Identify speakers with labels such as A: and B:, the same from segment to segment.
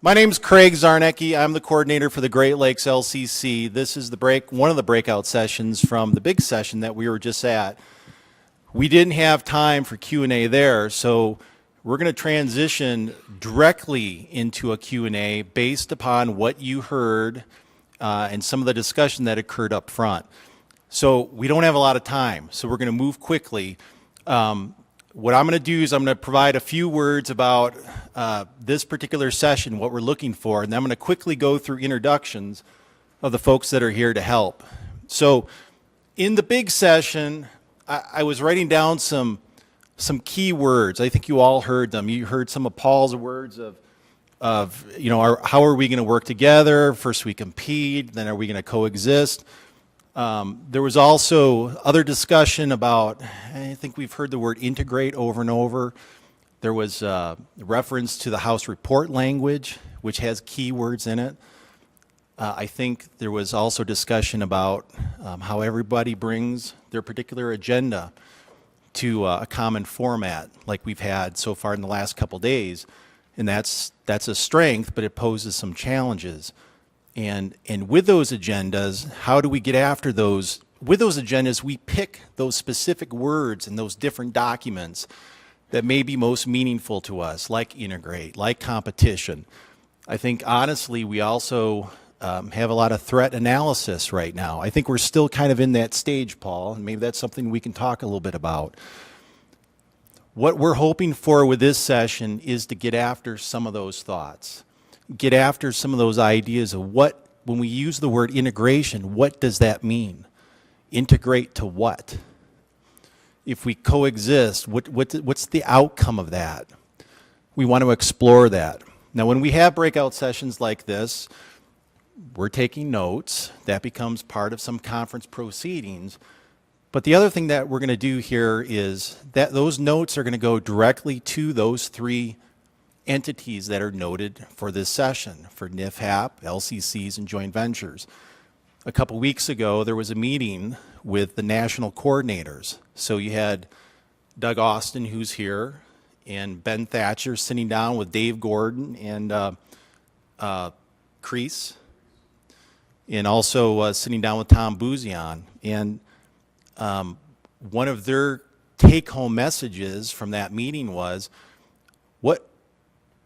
A: My name's Craig Zarnecki. I'm the coordinator for the Great Lakes LCC. This is one of the breakout sessions from the big session that we were just at. We didn't have time for Q&A there, so we're going to transition directly into a Q&A based upon what you heard and some of the discussion that occurred up front. So we don't have a lot of time, so we're going to move quickly. What I'm going to do is I'm going to provide a few words about this particular session, what we're looking for, and then I'm going to quickly go through introductions of the folks that are here to help. So in the big session, I was writing down some key words. I think you all heard them. You heard some of Paul's words of how are we going to work together? First we compete, then are we going to coexist? There was also other discussion about, I think we've heard the word integrate over and over. There was reference to the House report language, which has keywords in it. I think there was also discussion about how everybody brings their particular agenda to a common format like we've had so far in the last couple days. And that's a strength, but it poses some challenges. And with those agendas, how do we get after those? With those agendas, we pick those specific words and those different documents that may be most meaningful to us, like integrate, like competition. I think, honestly, we also have a lot of threat analysis right now. I think we're still kind of in that stage, Paul, and maybe that's something we can talk a little bit about. What we're hoping for with this session is to get after some of those thoughts. Get after some of those ideas of what, when we use the word integration, what does that mean? Integrate to what? If we coexist, what's the outcome of that? We want to explore that. Now, when we have breakout sessions like this, we're taking notes. That becomes part of some conference proceedings. But the other thing that we're going to do here is that those notes are going to go directly to those three entities that are noted for this session, for NIFHAP, LCCs, and joint ventures. A couple weeks ago, there was a meeting with the national coordinators. So you had Doug Austin, who's here, and Ben Thatcher sitting down with Dave Gordon and Crease, and also sitting down with Tom Buzian. And one of their take-home messages from that meeting was,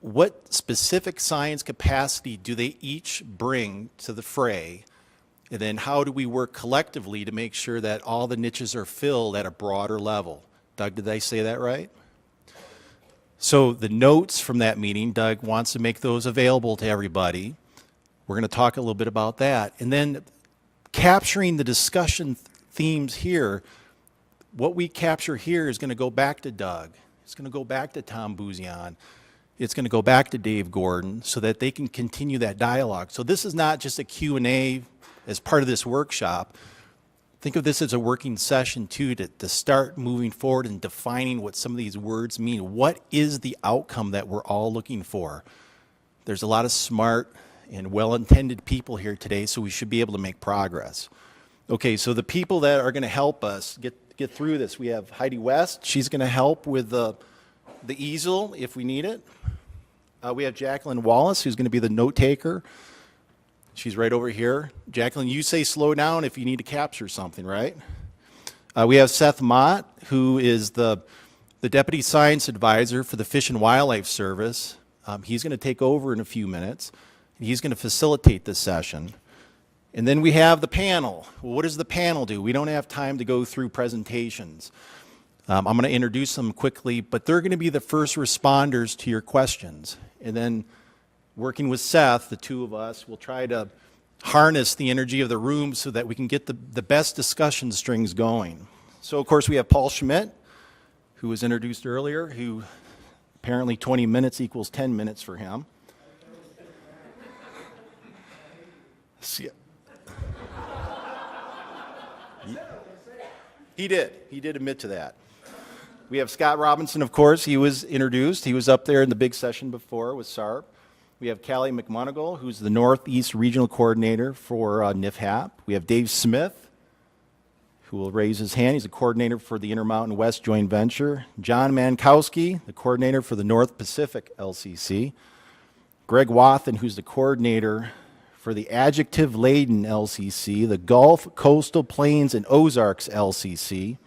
A: what specific science capacity do they each bring to the fray? And then how do we work collectively to make sure that all the niches are filled at a broader level? Doug, did I say that right? So the notes from that meeting, Doug wants to make those available to everybody. We're going to talk a little bit about that. And then capturing the discussion themes here, what we capture here is going to go back to Doug. It's going to go back to Tom Buzian. It's going to go back to Dave Gordon so that they can continue that dialogue. So this is not just a Q&A as part of this workshop. Think of this as a working session too, to start moving forward and defining what some of these words mean. What is the outcome that we're all looking for? There's a lot of smart and well-intended people here today, so we should be able to make progress. Okay, so the people that are going to help us get through this, we have Heidi West. She's going to help with the easel if we need it. We have Jacqueline Wallace, who's going to be the note taker. She's right over here. Jacqueline, you say slow down if you need to capture something, right? We have Seth Mott, who is the Deputy Science Advisor for the Fish and Wildlife Service. He's going to take over in a few minutes. He's going to facilitate this session. And then we have the panel. Well, what does the panel do? We don't have time to go through presentations. I'm going to introduce them quickly, but they're going to be the first responders to your questions. And then working with Seth, the two of us, will try to harness the energy of the room so that we can get the best discussion strings going. So, of course, we have Paul Schmidt, who was introduced earlier, who apparently 20 minutes equals 10 minutes for him. See, he did admit to that. We have Scott Robinson, of course. He was introduced. He was up there in the big session before with SARP. We have Callie McMonigal, who's the Northeast Regional Coordinator for NIFHAP. We have Dave Smith, who will raise his hand. He's a coordinator for the Intermountain West Joint Venture. John Mankowski, the coordinator for the North Pacific LCC. Greg Wathen, who's the coordinator for the Adjective-Laden LCC, the Gulf, Coastal Plains, and Ozarks LCC.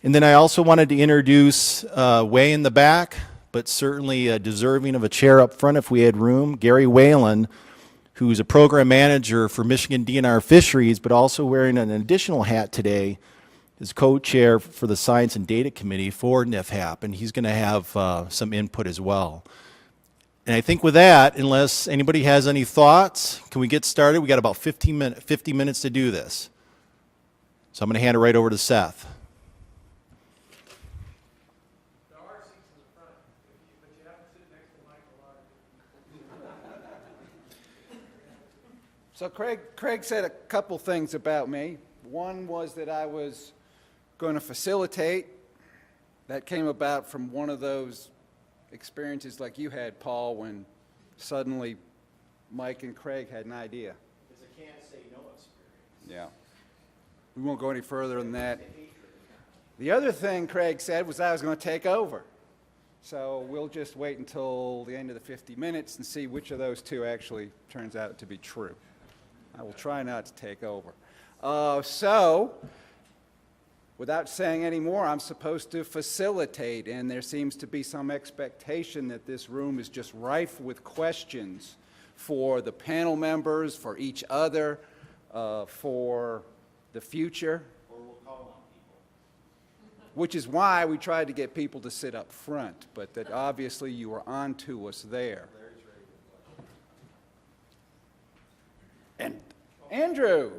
A: And then I also wanted to introduce, way in the back, but certainly deserving of a chair up front if we had room, Gary Whalen, who's a program manager for Michigan DNR Fisheries, but also wearing an additional hat today, is co-chair for the Science and Data Committee for NIFHAP, and he's going to have some input as well. And I think with that, unless anybody has any thoughts, can we get started? We got about 50 minutes to do this. So I'm going to hand it right over to Seth.
B: There are seats in the front, but you have to sit next to Michael Larkin. So Craig said a couple things about me. One was that I was going to facilitate. That came about from one of those experiences like you had, Paul, when suddenly Mike and Craig had an idea.
A: It's a can't say no experience.
B: Yeah. We won't go any further than that. The other thing Craig said was I was going to take over. So we'll just wait until the end of the 50 minutes and see which of those two actually turns out to be true. I will try not to take over. Without saying any more, I'm supposed to facilitate, and there seems to be some expectation that this room is just rife with questions for the panel members, for each other, for the future.
A: Or we'll call on people.
B: Which is why we tried to get people to sit up front, but that obviously you were on to us there. And Andrew.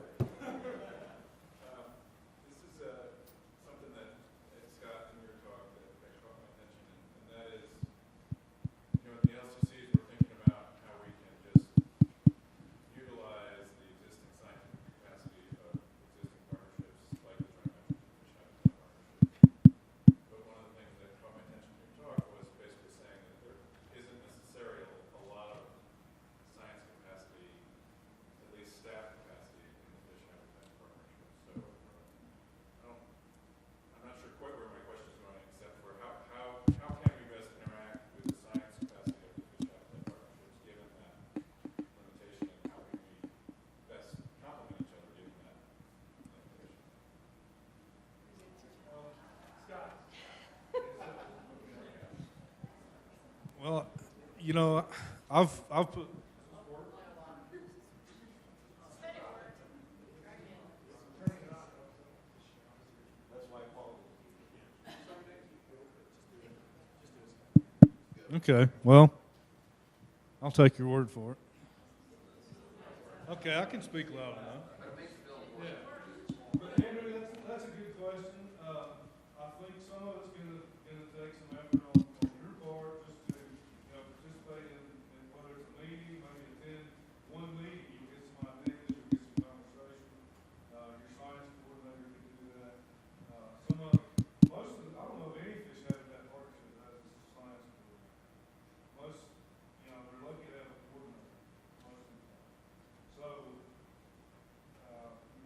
C: Well, you know, I've put. Okay, well, I'll take your word for it. Okay, I can speak loud enough. Yeah. But Andrew, that's a good question. I think some of it's gonna take some effort on your part just to participate in whether it's a meeting, maybe attend one meeting, you get some ideas, you get some conversation. Your science coordinator can do that. I don't know of any fish habitat partnership that has a science coordinator. Most, they're lucky to have a coordinator most of the time. So,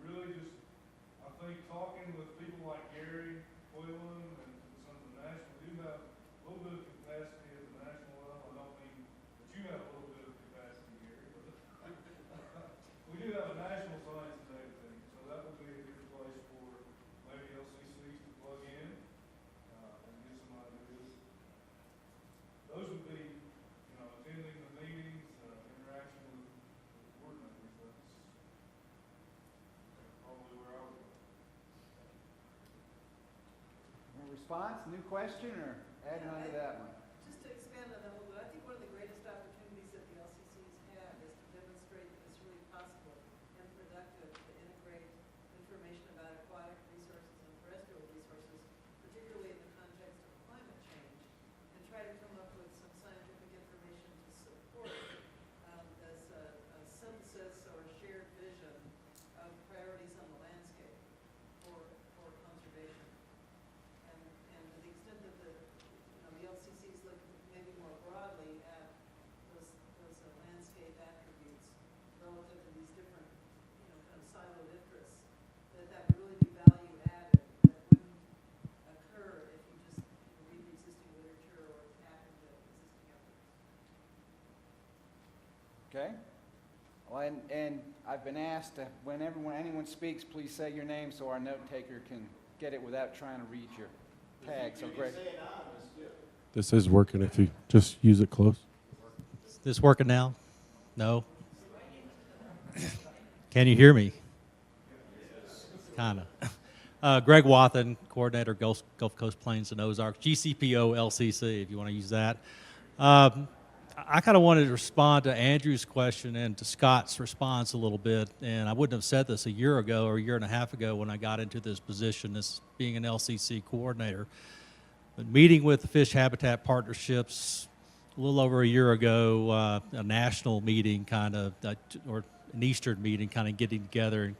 C: really just, I think talking with people like Gary Whalen and some of the national, we do have a little bit of capacity at the national level. I don't mean that you have a little bit of capacity, Gary, but we do have a national science and data team, so that would be a good place for maybe LCCs to plug in and get some ideas. Those would be, attending the meetings, interaction with coordinators. That's probably where I would go.
B: A response, new question, or adding on to that one?
D: Just to expand on that a little bit, I think one of the greatest opportunities that the LCCs have is to demonstrate that it's really possible and productive to integrate information about aquatic resources and terrestrial resources, particularly in the context of climate change, and try to come up with some scientific information to support as a synthesis or a shared vision of priorities on the landscape for conservation. And to the extent that the LCCs
B: Okay? Well, and I've been asked to, whenever anyone speaks, please say your name so our note taker can get it without trying to read your tag. So, Greg.
E: This is working if you just use it close.
F: Is this working now? No? Can you hear me? Kind of. Greg Wathen, coordinator, Gulf Coast Plains and Ozarks, GCPO LCC, if you want to use that. I kind of wanted to respond to Andrew's question and to Scott's response a little bit, and I wouldn't have said this a year ago or a year and a half ago when I got into this position as being an LCC coordinator. But meeting with the Fish Habitat Partnerships a little over a year ago, a national meeting kind of, or an Eastern meeting kind of getting together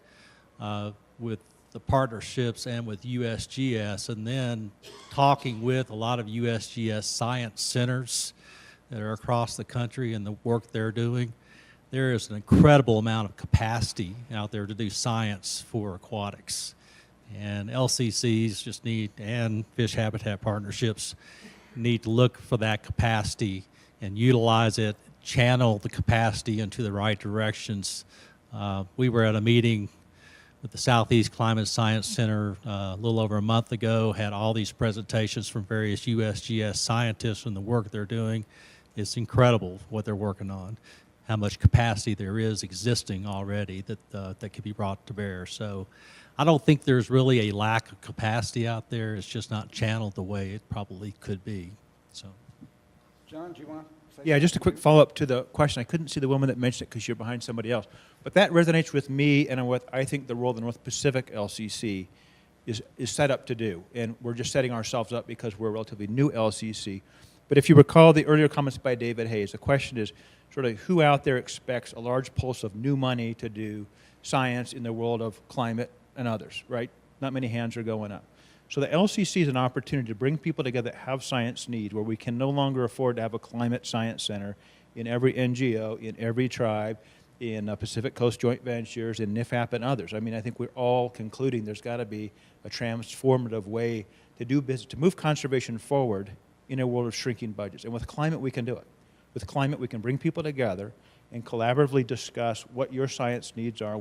F: with the partnerships and with USGS, and then talking with a lot of USGS science centers that are across the country and the work they're doing. There is an incredible amount of capacity out there to do science for aquatics. And LCCs just need, and Fish Habitat Partnerships need to look for that capacity and utilize it, channel the capacity into the right directions. We were at a meeting with the Southeast Climate Science Center a little over a month ago, had all these presentations from various USGS scientists and the work they're doing. It's incredible what they're working on, how much capacity there is existing already that can be brought to bear. So I don't think there's really a lack of capacity out there. It's just not channeled the way it probably could be. So,
B: John, do you want to say
G: Yeah, just a quick follow-up to the question. I couldn't see the woman that mentioned it because you're behind somebody else. But that resonates with me and what I think the role the North Pacific LCC is set up to do. And we're just setting ourselves up because we're a relatively new LCC. But if you recall the earlier comments by David Hayes, the question is sort of who out there expects a large pulse of new money to do science in the world of climate and others, right? Not many hands are going up. So the LCC is an opportunity to bring people together that have science needs, where we can no longer afford to have a climate science center in every NGO, in every tribe, in Pacific Coast Joint Ventures, in NIFAP and others. I mean, I think we're all concluding there's got to be a transformative way to do business, to move conservation forward in a world of shrinking budgets. And with climate, we can do it. With climate, we can bring people together and collaboratively discuss what your science needs are,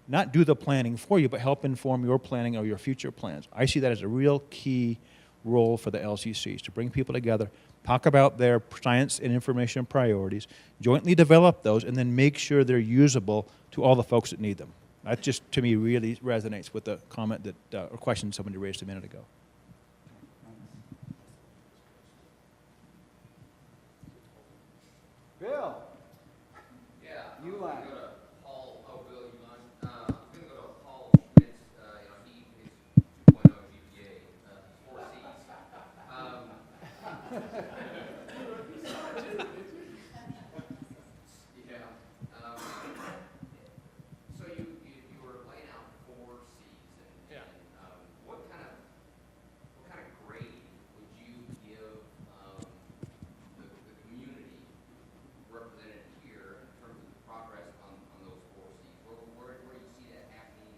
G: not do the planning for you, but help inform your planning or your future plans. I see that as a real key role for the LCCs, to bring people together, talk about their science and information priorities, jointly develop those, and then make sure they're usable to all the folks that need them. That just, to me, really resonates with the comment that, or question somebody raised a minute ago.
B: Bill?
H: Yeah.
B: You
H: I'm
B: line.
H: gonna go to Paul. Oh, Bill, you mind? I'm gonna go to Paul Schmitz. He is 2.0 GPA, 4 C's. Yeah. So you were laying out 4 C's, and what kind of grade would you give the community represented here in terms of the progress on those 4 Cs? Where you see that happening,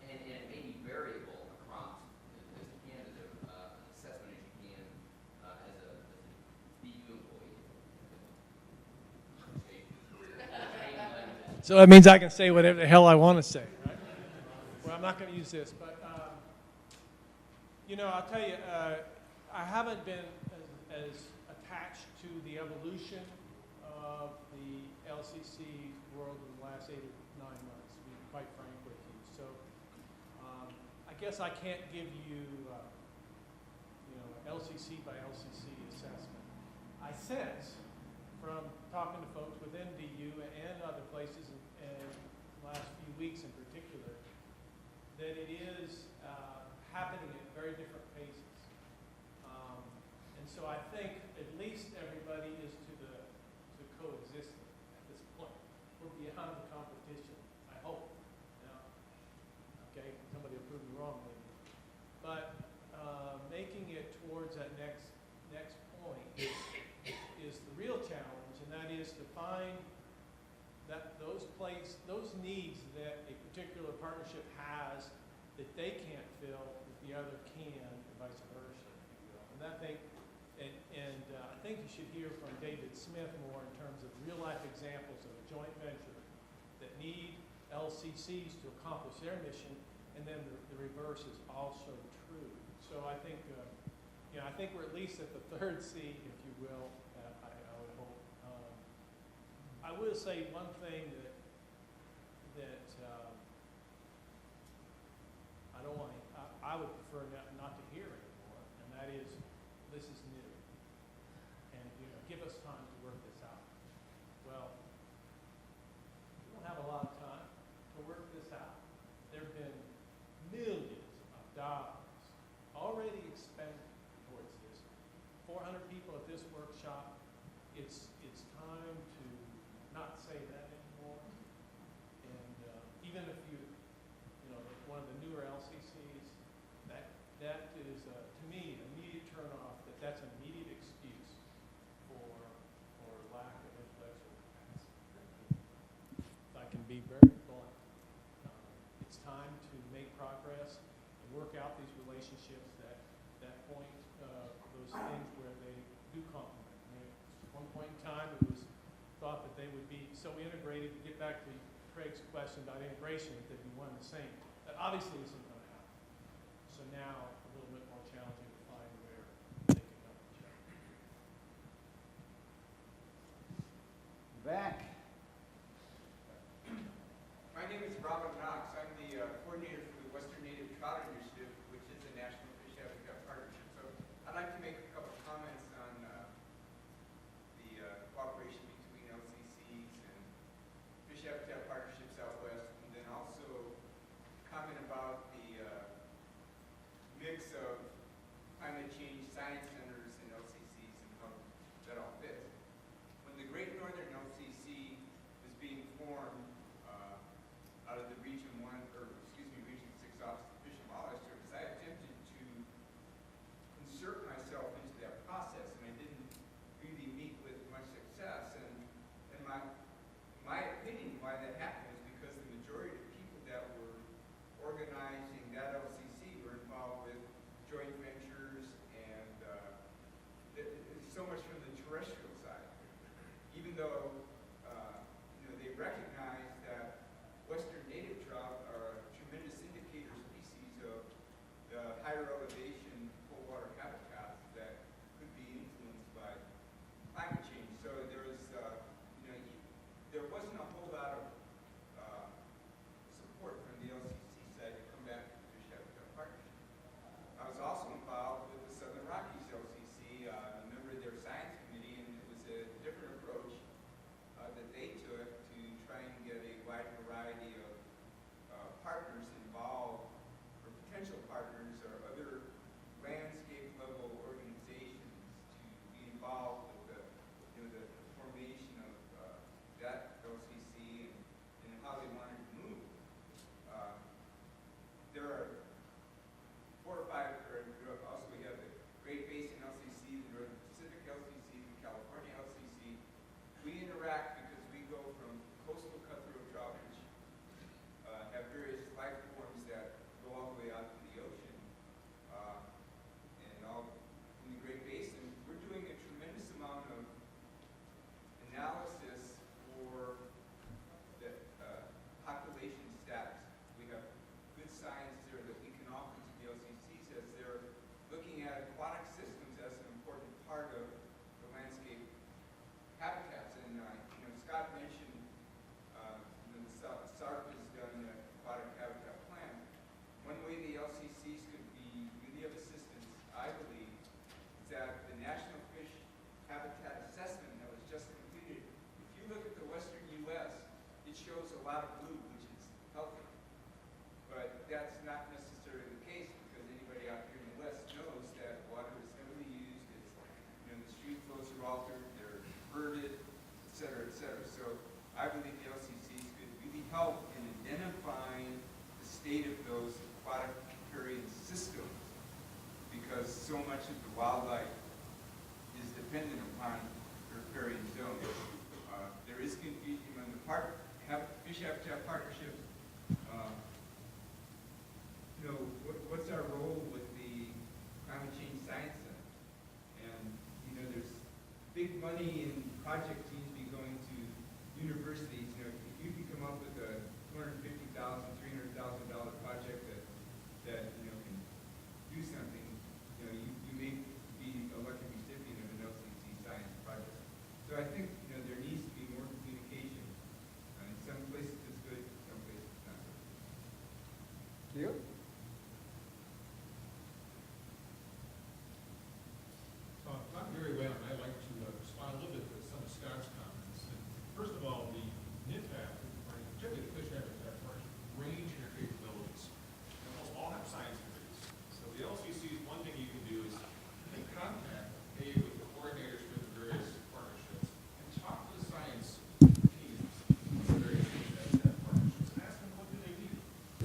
H: and it may be variable across as candid an assessment as you can as a BU employee.
I: So that means I can say whatever the hell I want to say, right? Well, I'm not going to use this, but, I'll tell you, I haven't been as attached to the evolution of the LCC world in the last 8 or 9 months, to be quite frank with you. So I guess I can't give you, LCC by LCC assessment. I sense from talking to folks within DU and other places in the last few weeks in particular, that it is happening at very different paces. And so I think at least everybody is to coexisting at this point. We're beyond the competition, I hope. Okay, somebody will prove me wrong maybe. But making it towards that next point is the real challenge, and that is to find that those needs that a particular partnership has that they can't fill that the other can, and vice versa, if you will. And I think think you should hear from David Smith more in terms of real-life examples of a joint venture that need LCCs to accomplish their mission, and then the reverse is also true. So I think, I think we're at least at the third C, if you will, I would hope. I will say one thing that I don't want to, I would prefer not to hear anymore, and that is, this is new. And, give us time to work this out. Well, we don't have a lot of time to work this out. There have been millions of dollars already expended towards this. 400 people at this workshop. It's time to not say that anymore. And even if one of the newer LCCs, that is, to me, an immediate turnoff, that's an immediate excuse for lack of intellectual capacity. If I can be very blunt, it's time to make progress and work out these relationships that point, those things where they do complement. At one point in time, it was thought that they would be so integrated, to get back to Craig's question about integration, that they'd be one and the same. That obviously isn't going to happen. So now, a little bit more challenging to find where they can help each other.
B: Back.
J: My name is Robert Knox. I'm the coordinator for the Western Native Trout Initiative, which is a national fish habitat partnership. So I'd like to make a couple comments on the cooperation between LCCs and fish habitat partnerships out west, and then also comment about the mix of climate change science centers and LCCs and how that all fits. When the Great Northern LCC was being formed out of the Region 6 Office of Fish and Wildlife Service, I attempted to insert myself into that process, and I didn't really meet with much success. And my opinion why that happened is because the majority of the people that were organizing that LCC were involved with joint ventures and so much from the terrestrial side. Even though they recognize that Western native trout are a tremendous indicator species of the higher elevation cold water habitats that could be influenced by climate change. So there was, there wasn't a whole lot of support from the LCC side to come back to the Fish Habitat Partnership. I was also involved with the Southern Rockies LCC, a member of their science committee, and it was a different approach that they took to try and get a wide variety of partners involved, or potential partners, or other landscape level organizations to be involved with the formation of that LCC and how they wanted to move. There are 4 or 5, also we have the Great Basin LCC, the Northern Pacific LCC, the California LCC. We interact because we go from coastal cutthroat trout, which have various life forms that go all the way out to the ocean, and all in the Great Basin. We're doing a tremendous amount of analysis for the population stats. We have good science there that we can offer to the LCCs as they're looking at aquatic systems as an important part of the landscape habitats. And Scott mentioned the SARP has done an aquatic habitat plan. One way the LCCs could be really of assistance, I believe, is that the National Fish Habitat Assessment that was just completed, if you look at the western U.S., it shows a lot of blue, which is healthy. But that's not necessarily the case, because anybody out here in the West knows that water is heavily used. It's, the street flows are altered, they're diverted, et cetera, et cetera. So I believe the LCCs could really help in identifying the state of those aquatic riparian systems, because so much of the wildlife is dependent upon riparian zones. There is confusion on the Fish Habitat Partnership. What's our role with the Climate Change Science Center? And there's money in project seems to be going to universities. You know, if you can come up with a $250,000, $300,000 project that, you know, can do something, you know, you may be a lucky recipient of an LCC science project. So I think, you know, there needs to be more communication. In some places it's good, some places it's not so good.
B: Deal?
K: Not very well, and I'd like to respond a little bit to some of Scott's comments. And first of all, the NITPAP, particularly the fish habitat part, range in their capabilities. They almost all have science degrees. So the LCCs, one thing you can do is make contact, maybe with the coordinators for the various partnerships, and talk to the science teams of the various fish habitat partnerships, and ask them what do they need,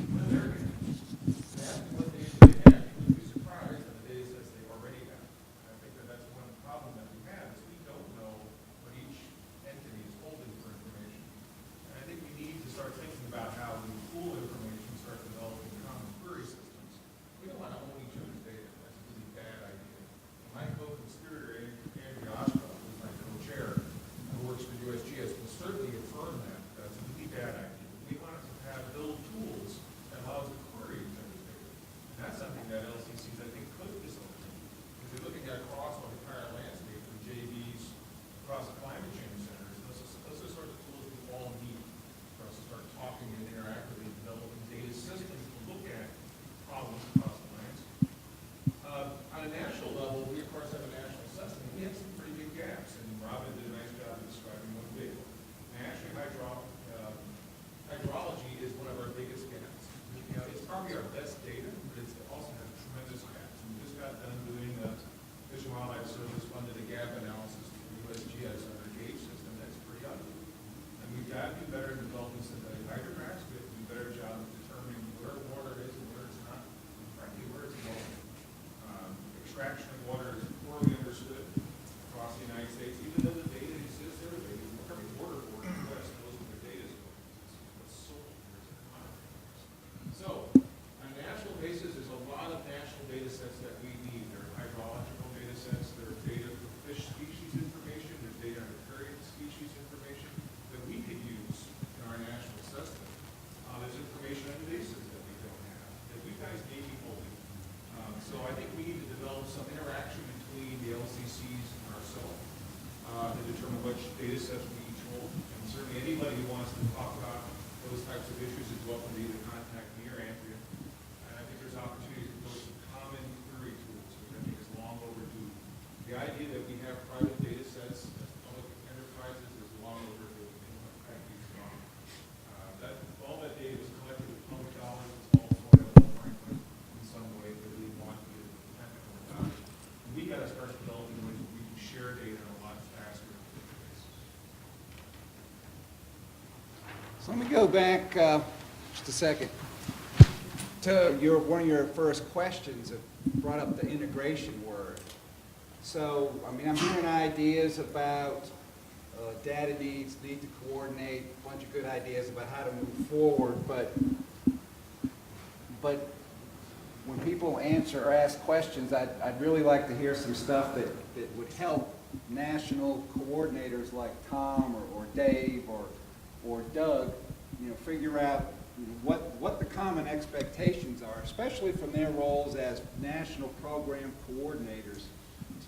K: what are their needs, and ask them what data they have. You'll be surprised at the data sets they already have. I think that's one problem that we have, is we don't know what each entity is holding for information. And I think we need to start thinking about how we pool information, start developing common query systems. We don't want to own each other's data. That's a really bad idea. My co-conspirator, Andrea Ostrov, who's my co-chair, who works for USGS, will certainly affirm that. That's a really bad idea. We want to build tools that allow us to query each other's data. And that's something that LCCs, I think, could facilitate. If you're looking at across the entire landscape, from JVs across the climate change centers, those are sort of tools we all need for us to start talking and interactively developing data systems to look at problems across the landscape. On a national level, we of course have a national system. We have some pretty big gaps, and Robin did a nice job of describing one big one. National hydrology is one of our biggest gaps. You know, it's probably our best data, but it also has tremendous gaps. And we just got done doing the Fish and Wildlife Service funded a gap analysis for USGS on our gauge system. That's pretty ugly. And we've got to do better in developing synthetic hydrographs. We have to do a better job of determining where water is and where it's not, and frankly, where it's going. Extraction of water is poorly understood across the United States, even though the data exists everywhere. Every border board in the West knows what their data is going. What's sold, where's it coming from. So, on a national basis, there's a lot of national data sets that we need. There are hydrological data sets, there are data for fish species information, there's data on riparian species information that we could use in our national system. There's information on invasives that we don't have, that you guys may be holding. So I think we need to develop some interaction between the LCCs and ourselves to determine which data sets we each hold. And certainly anybody who wants to talk about those types of issues is welcome to either contact me or Andrea. And I think there's opportunities to build some common query tools, which I think is long overdue. The idea that we have private data sets as public enterprises is long overdue. I think it's wrong. All that data was collected with public dollars. It's all soiled, frankly, in some way that we want to get technical about it. And we got to start developing ways where we can share data a lot faster.
B: So let me go back just a second to one of your first questions that brought up the integration word. So, I mean, I'm hearing ideas about data needs, need to coordinate, a bunch of good ideas about how to move forward, but when people answer or ask questions, I'd really like to hear some stuff that would help national coordinators like Tom or Dave or Doug, you know, figure out what the common expectations are, especially from their roles as national program coordinators,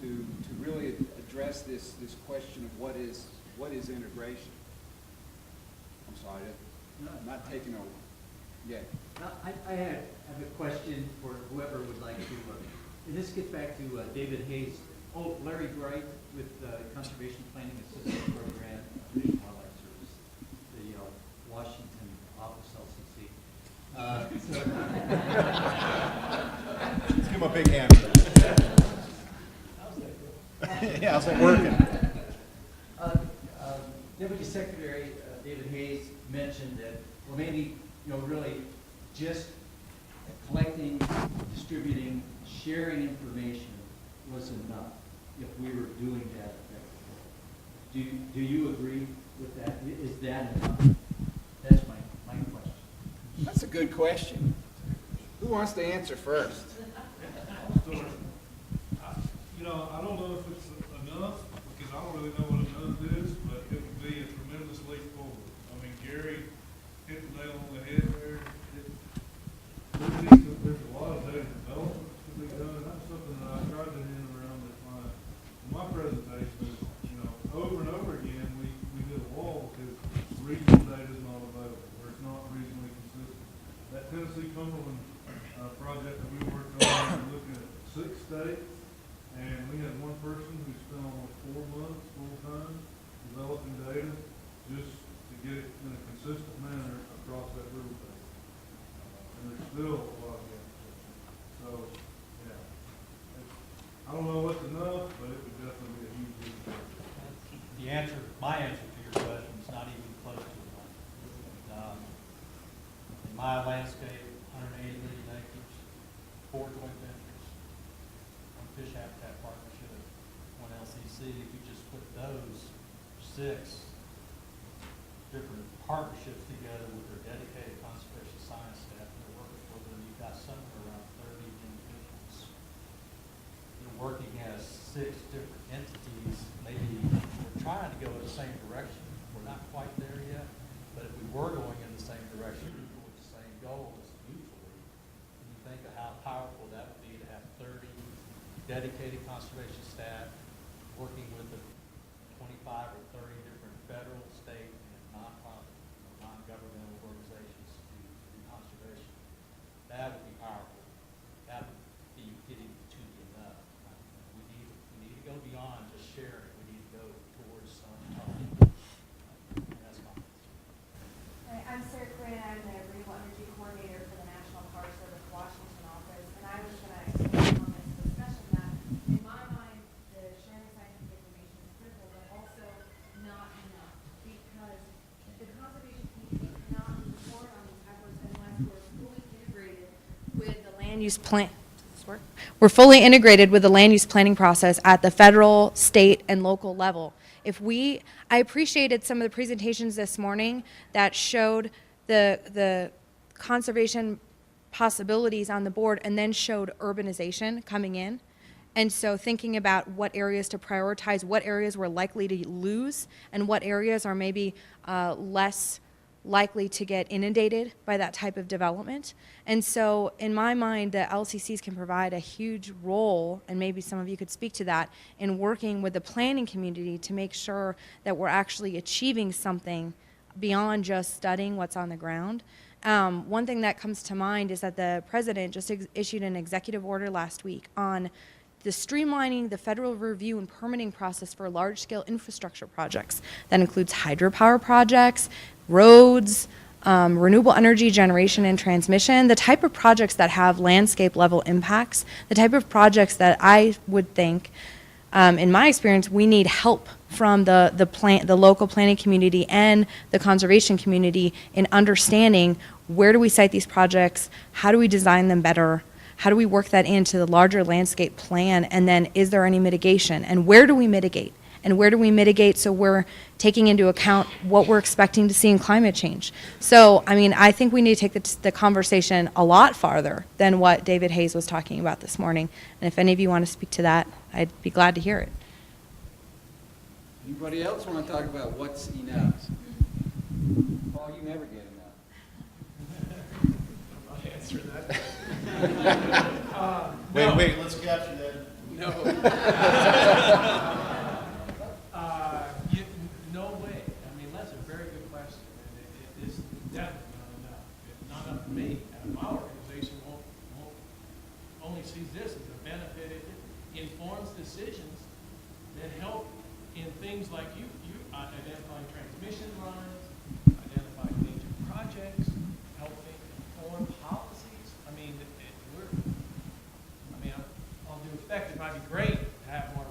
B: to really address this question of what is integration. I'm sorry, I'm not taking over. Yeah.
L: I have a question for whoever would like to, and this gets back to David Hayes, Larry Bright with Conservation Planning Assistance Program, Fish and Wildlife Service, the Washington office LCC.
A: Let's give him a big hand for that. Yeah, how's that working?
L: Deputy Secretary David Hayes mentioned that, well, maybe, you know, really just collecting, distributing, sharing information was enough if we were doing that effectively. Do you agree with that? Is that enough? That's my question.
B: That's a good question. Who wants to answer first?
C: You know, I don't know if it's enough, because I don't really really know what enough is, but it would be a tremendous leap forward. I mean, Gary hit the nail on the head there. There's a lot of data development to be done, and that's something that I tried to hint around at my presentation is, over and over again, we hit a wall because regional data is not available, or it's not regionally consistent. That Tennessee Cumberland project that we worked on, we looking at 6 states, and we had one person who spent almost 4 months full-time developing data just to get it in a consistent manner across that river bed. And there's still a lot of gaps. So, yeah. I don't know what's enough, but it would definitely be a huge leap forward.
F: My answer to your question is not even close to enough. In my landscape, 180 million acres, 4 joint ventures, 1 fish habitat partnership, 1 LCC. If you just put those 6 different partnerships together with their dedicated conservation science staff, and they're working for them, you've got somewhere around 30 individuals. They're working as 6 different entities. Maybe we're trying to go in the same direction. We're not quite there yet, but if we were going in the same direction with the same goals mutually, can you think of how powerful that would be to have 30 dedicated conservation staff working with the 25 or 30 different federal, state, and nonprofit, non-governmental organizations to do conservation? That would be powerful. That would be getting to the enough. We need to go beyond just sharing. We need to go towards some help. That's my answer.
M: Hi, I'm Sarah Quinn. I'm the Renewable Energy Coordinator for the National Park Service Washington office. And I was going to expand on this discussion that, in my mind, the sharing scientific information is critical, but also not enough. Because the conservation community cannot move forward on these efforts unless we're fully integrated with the land use plan. We're fully integrated with the land use planning process at the federal, state, and local level. I appreciated some of the presentations this morning that showed the conservation possibilities on the board and then showed urbanization coming in. And so thinking about what areas to prioritize, what areas we're likely to lose, and what areas are maybe less likely to get inundated by that type of development. And so in my mind, the LCCs can provide a huge role, and maybe some of you could speak to that, in working with the planning community to make sure that we're actually achieving something beyond just studying what's on the ground. One thing that comes to mind is that the president just issued an executive order last week on the streamlining the federal review and permitting process for large-scale infrastructure projects. That includes hydropower projects, roads, renewable energy generation and transmission, the type of projects that have landscape-level impacts, the type of projects that I would think, in my experience, we need help from the local planning community and the conservation community in understanding where do we site these projects, how do we design them better, how do we work that into the larger landscape plan, and then is there any mitigation, and where do we mitigate? And where do we mitigate so we're taking into account what we're expecting to see in climate change? So, I mean, I think we need to take the conversation a lot farther than what David Hayes was talking about this morning. And if any of you want to speak to that, I'd be glad to hear it.
B: Anybody else want to talk about what's enough? Paul, you never get enough.
I: I'll answer that.
A: Wait, let's capture that.
I: No. No way. I mean, that's a very good question, and it is definitely not enough. It's not enough for me. My organization won't only sees this as a benefit. It informs decisions that help in things like you identifying transmission lines, identifying major projects, helping inform policies. I mean, all due respect, it might be great to have more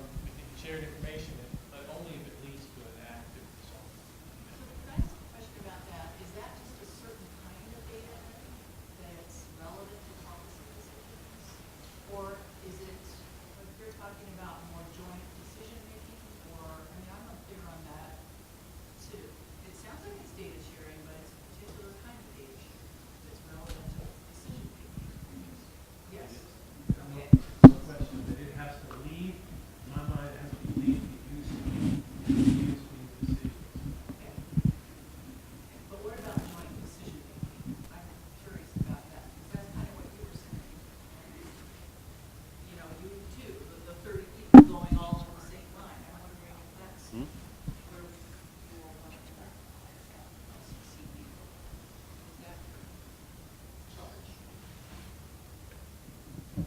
I: shared information, but only if it leads to an active result.
D: So can I ask a question about that? Is that just a certain kind of data that's relevant to policy decisions? Or is it, like you're talking about more joint decision making, or, I mean, I'm not clear on that too. It sounds like it's data sharing, but it's a particular kind of data sharing that's relevant to decision making. Yes.
I: No question that it has to lead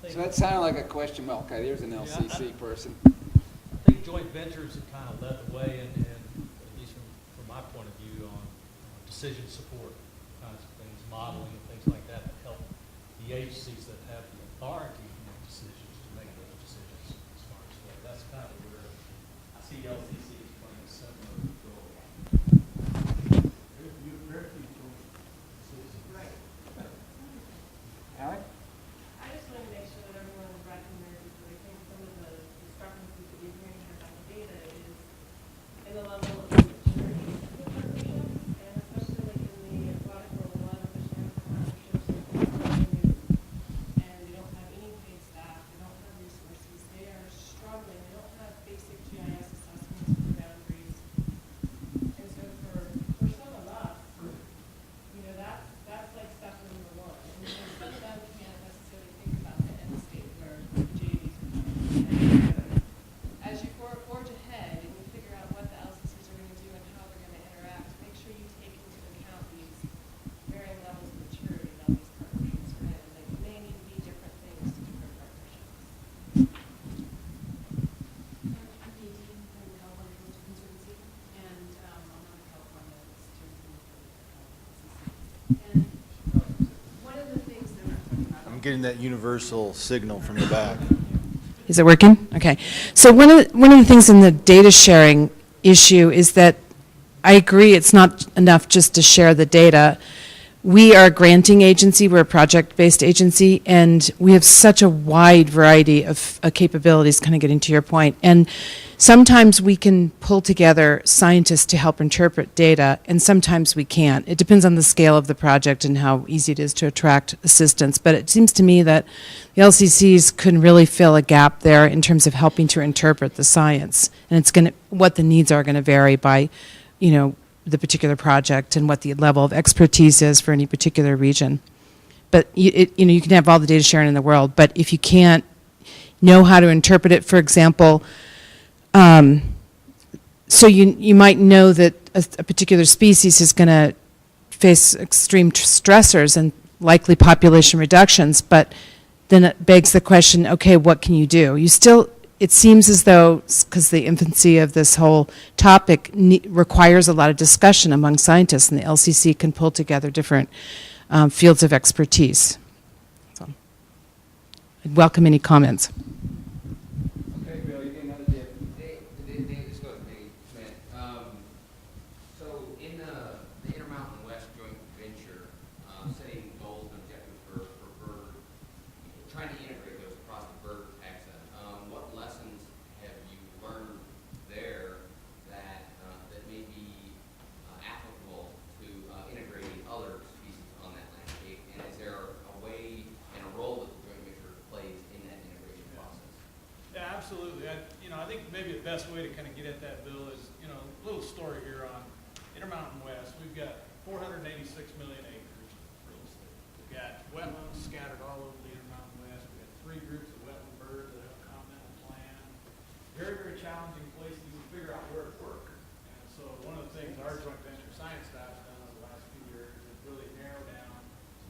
B: So that sounded like a question. Well, okay, there's an LCC person.
F: I think joint ventures have kind of led the way, and at least from my point of view, on decision support kinds of things, modeling and things like that help the agencies that have the authority to make decisions to make those decisions as far as that. That's kind of where I see LCC as playing a similar role.
B: Alec?
M: I just want to make sure that everyone recognizes that I think some of the discrepancies that we're hearing here about the data is in the level of maturity of the partnerships, and especially like in the aquatic world, a lot of the sharing partnerships are fairly new, and they don't have any paid staff, they don't have resources, they are struggling, they don't have basic GIS assessments for their boundaries. And so for some of us, you know, that's like step number one. And so some of them can't necessarily think about the end state where the JVs are coming. And as you forge ahead and you figure out what the LCCs are going to do and how they're going to interact, make sure you take into account these varying levels of maturity that these partnerships are in. And they may need to be different things to different partnerships.
N: I'm Nadine from the California Coastal Conservancy, and I'm on the California Steering Committee for the LCC. And one of the things that we're talking about.
A: I'm getting that universal signal from the back.
O: Is it working? Okay. So one of the things in the data sharing issue is that I agree it's not enough just to share the data. We are a granting agency, we're a project-based agency, and we have such a wide variety of capabilities, kind of getting to your point. And sometimes we can pull together scientists to help interpret data, and sometimes we can't. It depends on the scale of the project and how easy it is to attract assistance. But it seems to me that the LCCs can really fill a gap there in terms of helping to interpret the science. And it's going to, what the needs are going to vary by, you know, the particular project and what the level of expertise is for any particular region. But you know, you can have all the data sharing in the world, but if you can't know how to interpret it, for example, so you might know that a particular species is going to face extreme stressors and likely population reductions, but then it begs the question, okay, what can you do? You still, it seems as though, because the infancy of this whole topic requires a lot of discussion among scientists, and the LCC can pull together different fields of expertise. So, I'd welcome any comments.
B: Okay, Bill, you get another dip.
H: Let's go with Dave Schmidt. So in the Intermountain West joint venture, setting goals and objectives for bird, trying to integrate those across the bird taxa, what lessons have you learned there that may be applicable to integrating other species on that landscape? And is there a way and a role that the joint venture plays in that integration process?
I: Yeah, absolutely. I think maybe the best way to kind of get at that, Bill, is, you know, a little story here on Intermountain West. We've got 486 million acres of real estate. We've got wetlands scattered all over the Intermountain West. We've got 3 groups of wetland birds that have a continental plan. Very, very challenging place to even figure out where to work. And so one of the things our joint venture science staff has done over the last few years is really narrow down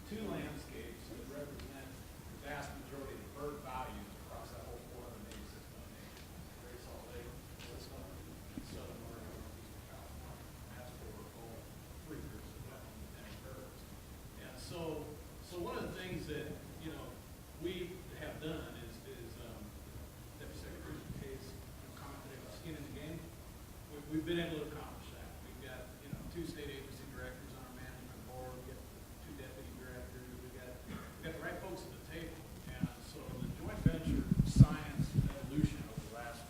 I: to 2 landscapes that represent the vast majority of the bird values across that whole 486 million acres. Great Salt Lake system, and Southern Oregon, Northeastern California. And that's where we're all 3 groups of wetland and birds. And so one of the things that, you know, we have done is Deputy Secretary Hayes commented about skin in the game. We've been able to accomplish that. We've got, you know, 2 state agency directors on our management board. We've got 2 deputy directors. We've got the right folks at the table. And so the joint venture science evolution over the last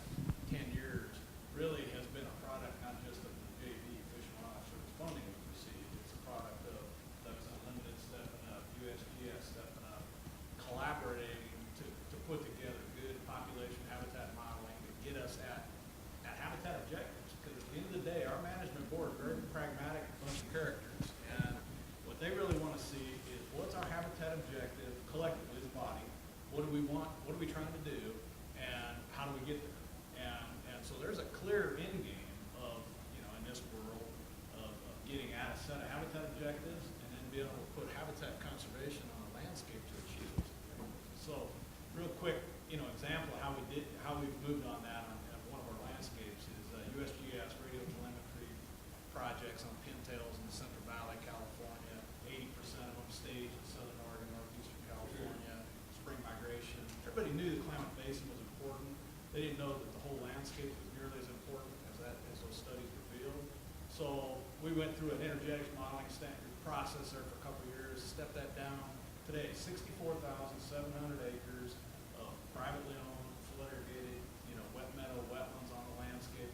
I: 10 years really has been a product not just of the JV Fish and Wildlife Service funding we've received. It's a product of Ducks Unlimited stepping up, USGS stepping up, collaborating to put together good population habitat modeling to get us at habitat objectives. Because at the end of the day, our management board is very pragmatic bunch of characters. And what they really want to see is what's our habitat objective collectively as a body? What do we want? What are we trying to do? And how do we get there? And so there's a clear end game set of habitat objectives and then be able to put habitat conservation on a landscape to achieve it. So, real quick, example of how we've moved on that on one of our landscapes is USGS radio telemetry projects on pintails in the Central Valley, California. 80% of them staged in Southern Oregon, Northeastern California, spring migration. Everybody knew the Klamath Basin was important. They didn't know that the whole landscape was nearly as important as those studies revealed. So we went through an energetics modeling standard process there for a couple of years, stepped that down. Today, 64,700 acres of privately owned, flood irrigated, wet meadow, wetlands on the landscape,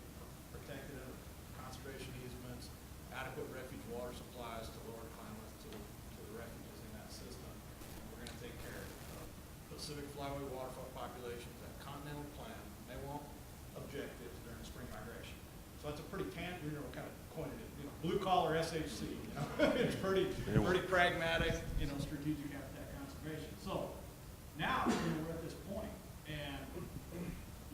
I: protected under conservation easements, adequate refuge water supplies to lower Klamath to the refuges in that system. And we're going to take care of Pacific flyway waterfowl populations, that continental plan. They want objectives during spring migration. So that's a pretty kind of coined it, blue collar SHC. It's pretty pragmatic, strategic habitat conservation. So now we're at this point, and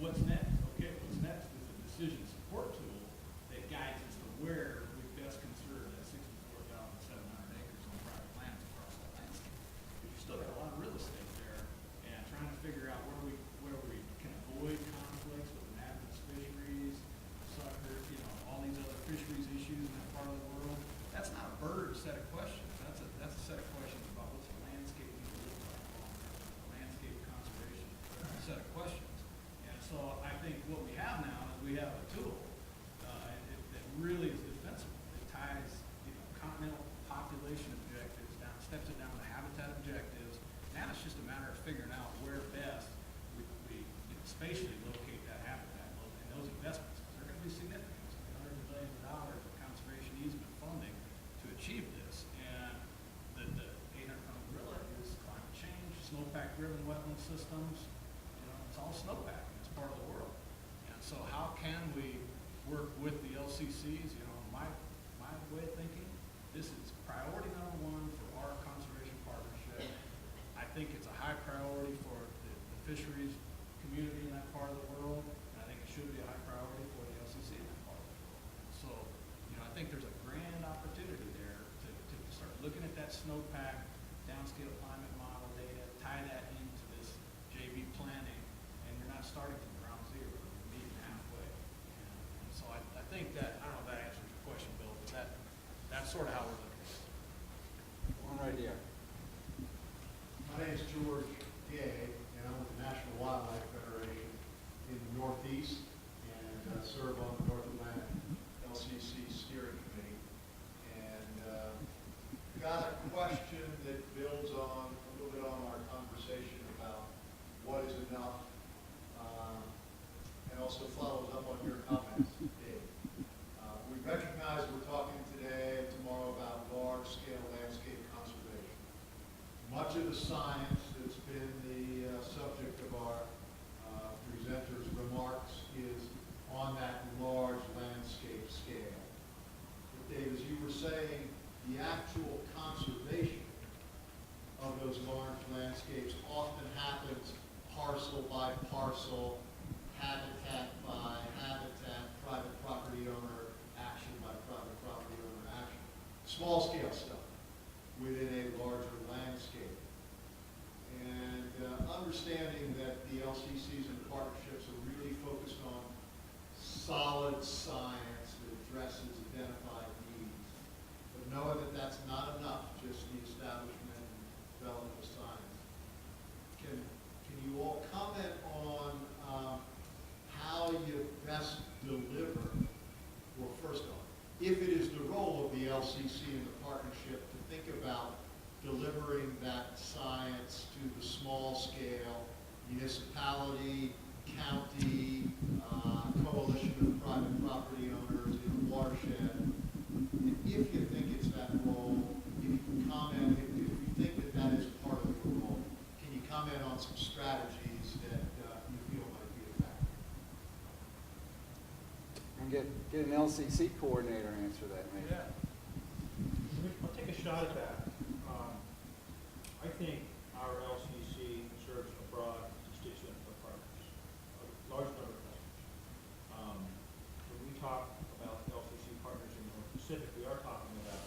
I: what's next? Okay, what's next is a decision support tool that guides us to where we best consider that 64,700 acres on private lands across that landscape. We've still got a lot of real estate there, and trying to figure out where we can avoid conflicts with inhabitants fisheries, sucker, all these other fisheries issues in that part of the world. That's not a bird set of questions. That's a set of questions about what's the landscape need to look like long term, landscape conservation set of questions. And so I think what we have now is we have a tool that really is defensible. It ties continental population objectives down, steps it down to habitat objectives. Now it's just a matter of figuring out where best we spatially locate that habitat and those investments, because they're going to be significant. It's going to be hundreds of millions of dollars of conservation easement funding to achieve this. And the 800-pound gorilla is climate change, snowpack-driven wetland systems. It's all snowpack in this part of the world. And so how can we work with the LCCs? My way of thinking, this is priority number one for our conservation partnership. I think it's a high priority for the fisheries community in that part of the world, and I think it should be a high priority for the LCC in that part of the world. So, I think there's a grand opportunity there to start looking at that snowpack, downscale climate model data, tie that into this JV planning, and you're not starting from ground zero, you're meeting halfway. And so I think that, I don't know if that answers your question, Bill, but that's sort of how we're looking at it.
B: One right here.
P: My name is George Gay, and I'm with the National Wildlife Federation in the Northeast, and serve on the North Atlantic LCC Steering Committee. And got a question that builds on a little bit on our conversation about what is enough, and also follows up on your comments, Dave. We recognize we're talking today and tomorrow about large-scale landscape conservation. Much of the science that's been the subject of our presenters' remarks is on that large landscape scale. But Dave, as you were saying, the actual conservation of those large landscapes often happens parcel by parcel, habitat by habitat, private property owner action by private property owner action. Small scale stuff within a larger landscape. And understanding that the LCCs and partnerships are really focused on solid science that addresses identified needs. But knowing that that's not enough, just the establishment and development of science. Can you all comment on how you best deliver, well, first off, if it is the role of the LCC and the partnership to think about delivering that science to the small scale, municipality, county, coalition of private property owners in a watershed, and if you think it's that role, if you can comment, if you think that that is part of your role, can you comment on some strategies that you feel might be effective?
B: And get an LCC coordinator answer that, maybe.
G: Yeah. I'll take a shot at that. I think our LCC serves a broad constituent of partners, a large number of customers. When we talk about LCC partners in the North Pacific, we are talking about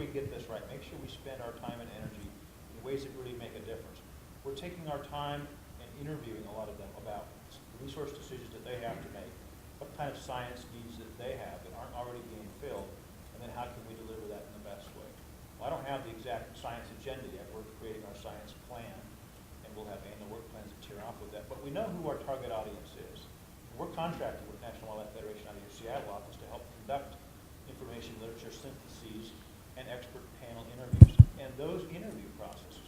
G: we get this right. Make sure we spend our time and energy in ways that really make a difference. We're taking our time and interviewing a lot of them about the resource decisions that they have to make, what kind of science needs that they have that aren't already being filled, and then how can we deliver that in the best way. Well, I don't have the exact science agenda yet. We're creating our science plan, and we'll have annual work plans that tear off with that. But we know who our target audience is. We're contracted with National Wildlife Federation out of your Seattle office to help conduct information literature syntheses and expert panel interviews. And those interview processes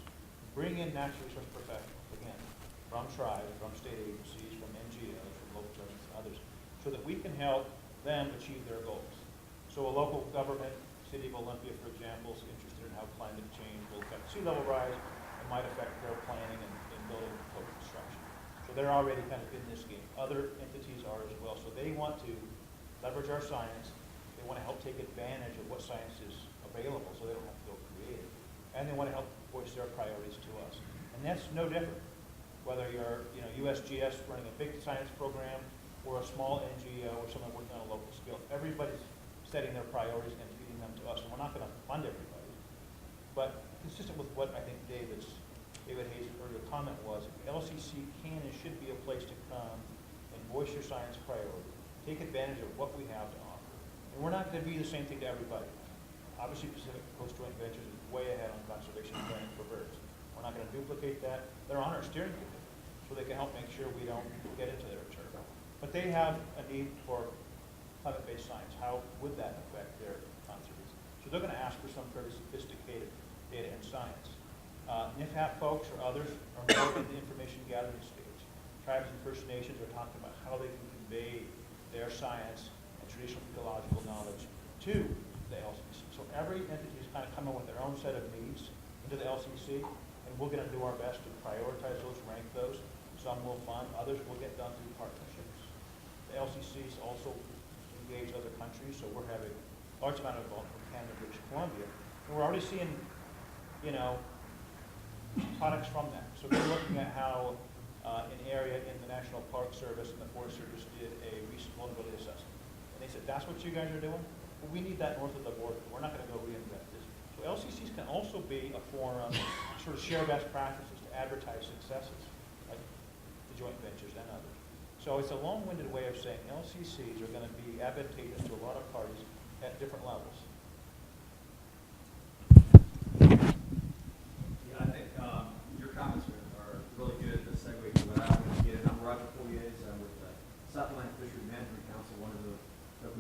G: bring in natural resource professionals, again, from tribes, from state agencies, from NGOs, from local governments, and others, so that we can help them achieve their goals. So a local government, City of Olympia, for example, is interested in how climate change will affect sea level rise and might affect their planning and building code construction. So they're already kind of in this game. Other entities are as well. So they want to leverage our science. They want to help take advantage of what science is available so they don't have to go create it. And they want to help voice their priorities to us. And that's no different, whether you're USGS running a big science program or a small NGO or someone working on a local scale. Everybody's setting their priorities and feeding them to us. And we're not going to fund everybody. But consistent with what I think David Hayes' earlier comment was, LCC can and should be a place to come and voice your science priority, take advantage of what we have to offer. And we're not going to be the same thing to everybody. Obviously, Pacific Coast Joint Ventures is way ahead on conservation planning for birds. We're not going to duplicate that. They're on our steering committee, so they can help make sure we don't get into their turf. But they have a need for climate-based science. How would that affect their conservation? So they're going to ask for some fairly sophisticated data and science. NIFHAP folks or others are more in the information gathering stage. Tribes and First Nations are talking about how they can convey their science and traditional ecological knowledge to the LCC. So every entity is kind of coming with their own set of needs into the LCC, and we're going to do our best to prioritize those, rank those. Some will fund, others will get done through partnerships. The LCCs also engage other countries, so we're having a large amount of involvement from Canada, British Columbia, and we're already seeing, products from that. So we're looking at how an area in the National Park Service and the Forest Service did a recent vulnerability assessment. And they said, that's what you guys are doing? Well, we need that north of the border. We're not going to go reinvent this. So LCCs can also be a forum to sort of share best practices, to advertise successes, like the joint ventures and others. So it's a long-winded way of saying LCCs are going to be advantageous to a lot of parties at different levels.
Q: I think your comments are really good to segue to what I want to get. I'm Roger Poyes. I'm with the South Atlantic Fishery Management Council, one of the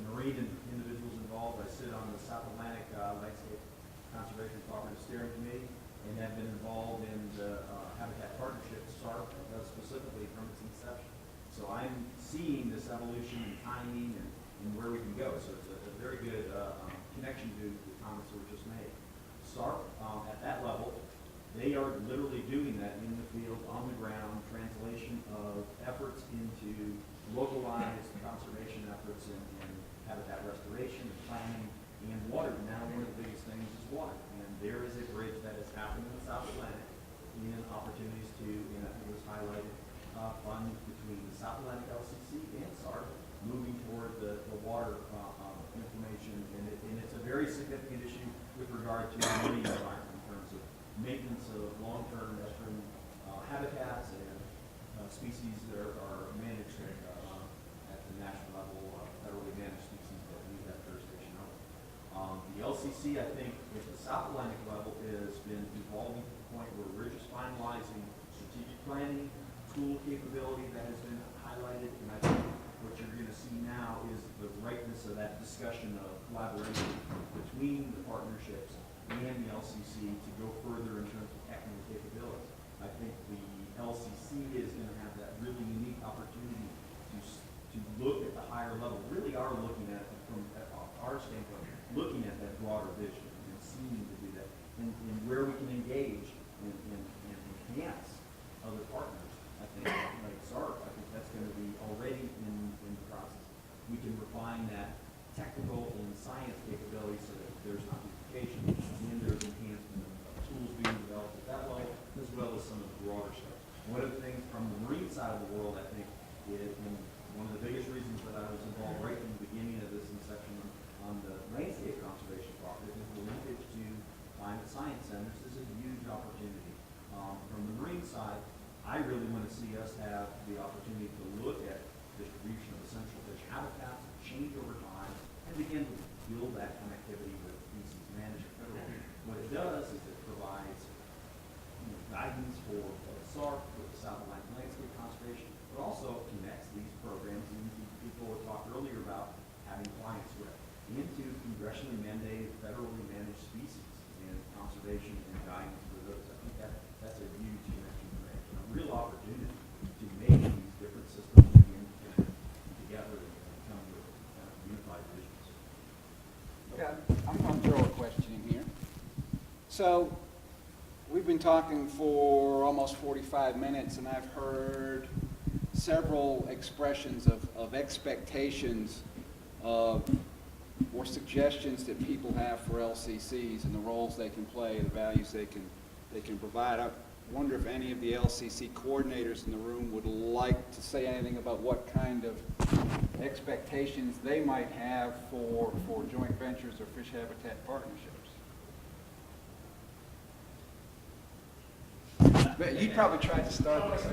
Q: marine individuals involved. I sit on the South Atlantic Landscape Conservation Cooperative Steering Committee and have been involved in the Habitat Partnership, SARP, specifically from its inception. So I'm seeing this evolution and timing and where we can go. So it's a very good connection to the comments that were just made. SARP, at that level, they are literally doing that in the field, on the ground, translation of efforts into localized conservation efforts and habitat restoration and planning and water. Now one of the biggest things is water. And there is a bridge that is happening in the South Atlantic in opportunities to, and I think it was highlighted, fund between the South Atlantic LCC and SARP moving toward the water information. And it's a very significant issue with regard to the marine environment in terms of maintenance of long-term estuarine habitats and species that are managed at the national level, federally managed species that we have jurisdiction over. The LCC, I think, at the South Atlantic level has been evolving to the point where we're just finalizing strategic planning, tool capability that has been highlighted, and I think what you're going to see now is the rightness of that discussion of collaboration between the partnerships and the LCC to go further in terms of technical capabilities. I think the LCC is going to have that really unique opportunity to look at the higher level, really are looking at it from our standpoint, looking at that broader vision and seeming to do that, and where we can engage and enhance other partners. I think, like SARP, I think that's going to be already in the process. We can refine that technical and science capability so that there's not duplication and there's enhancement of tools being developed at that level, as well as some of the broader stuff. One of the things from the marine side of the world, I think, is one of the biggest reasons that I was involved right from the beginning of this inception on the landscape conservation project is the linkage to climate science centers is a huge opportunity. From the marine side, I really want to see us have the opportunity to look at distribution of essential fish habitats, change over time, and begin to build that connectivity with species management. What it does is it provides guidance for SARC with the South Atlantic Landscape Conservation, but also connects these programs into people who talked earlier about having clients with, into congressionally mandated, federally managed species and conservation and guidance for those. I think that's a huge connection to make, and a real opportunity to make these different systems begin to connect together and come to unified visions.
B: Yeah, I'm going to throw a question in here. So, we've been talking for almost 45 minutes, and I've heard several expressions of expectations or suggestions that people have for LCCs and the roles they can play, the values they can provide. I wonder if any of the LCC coordinators in the room would like to say anything about what kind of expectations they might have for joint ventures or fish habitat partnerships. But you probably tried to start this.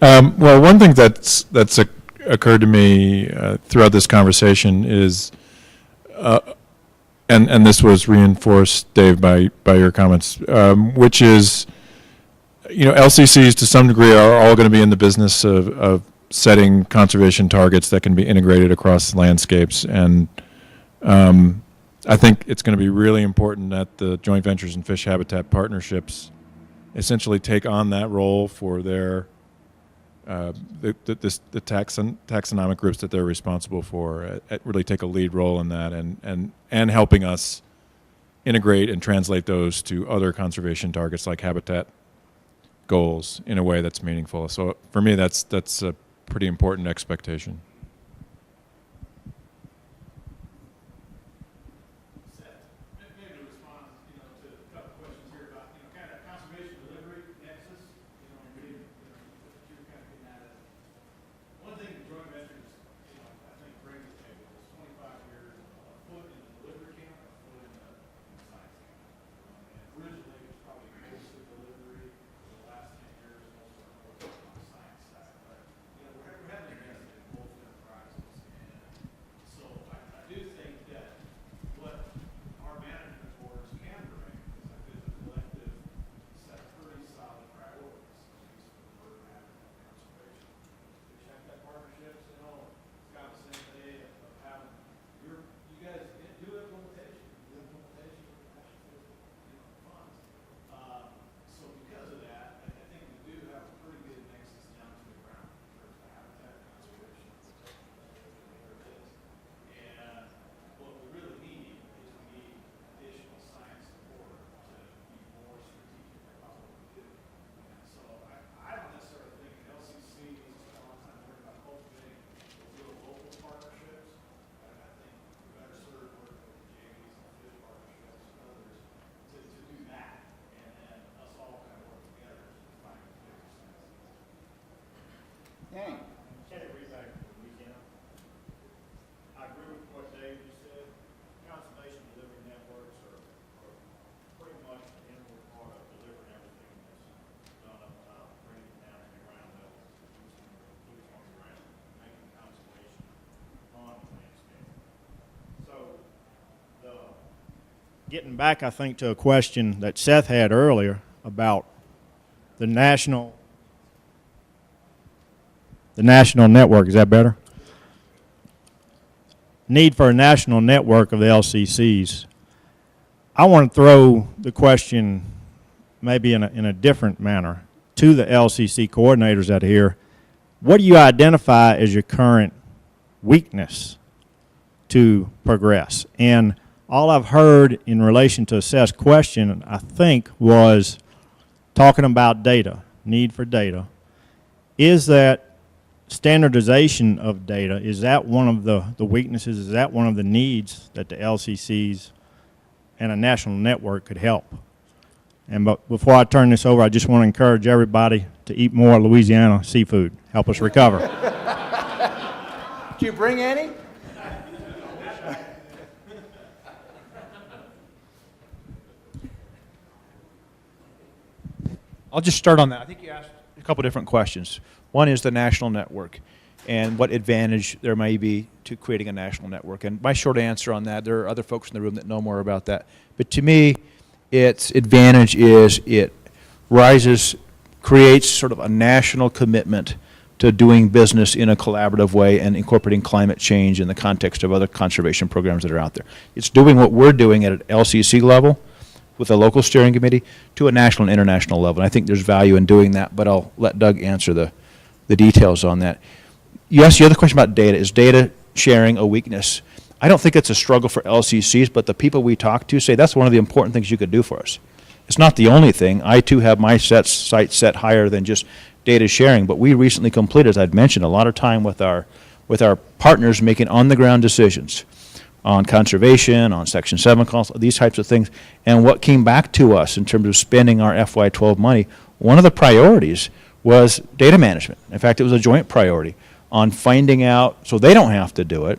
K: Well, one thing that's occurred to me throughout this conversation is, and this was reinforced, Dave, by your comments, which is, LCCs to some degree are all going to be in the business of setting conservation targets that can be integrated across landscapes, and I think it's going to be really important that the joint ventures and fish habitat partnerships essentially take on that role for their the taxonomic groups that they're responsible for, really take a lead role in that, and helping us integrate and translate those to other conservation targets like habitat goals in a way that's meaningful. So for me, that's a pretty important expectation.
B: Dang.
R: Kenny Reback from Louisiana. I agree with what Dave just said. Conservation delivery networks are pretty much an integral part of delivering everything that's done up top, bringing it down to the ground level, boots on the ground, making conservation on the landscape. So, getting back, I think, to a question that Seth had earlier about the national network. Is that better? Need for a national network of the LCCs. I want to throw the question maybe in a different manner to the LCC coordinators out here. What do you identify as your current weakness to progress? And all I've heard in relation to Seth's question, I think, was talking about data, need for data. Is that standardization of data, is that one of the weaknesses? Is that one of the needs that the LCCs and a national network could help? And but before I turn this over, I just want to encourage everybody to eat more Louisiana seafood. Help us recover.
B: Did you bring any?
G: I'll just start on that. I think you asked a couple different questions. One is the national network and what advantage there may be to creating a national network. And my short answer on that, there are other folks in the room that know more about that. But to me, its advantage is it creates sort of a national commitment to doing business in a collaborative way and incorporating climate change in the context of other conservation programs that are out there. It's doing what we're doing at an LCC level with a local steering committee to a national and international level. And I think there's value in doing that, but I'll let Doug answer the details on that. You asked the other question about data. Is data sharing a weakness? I don't think it's a struggle for LCCs, but the people we talk to say that's one of the important things you could do for us. It's not the only thing. I, too, have my sights set higher than just data sharing, but we recently completed, as I'd mentioned, a lot of time with our partners making on-the-ground decisions on conservation, on Section 7 calls, these types of things. And what came back to us in terms of spending our FY12 money, one of the priorities was data management. In fact, it was a joint priority on finding out, so they don't have to do it,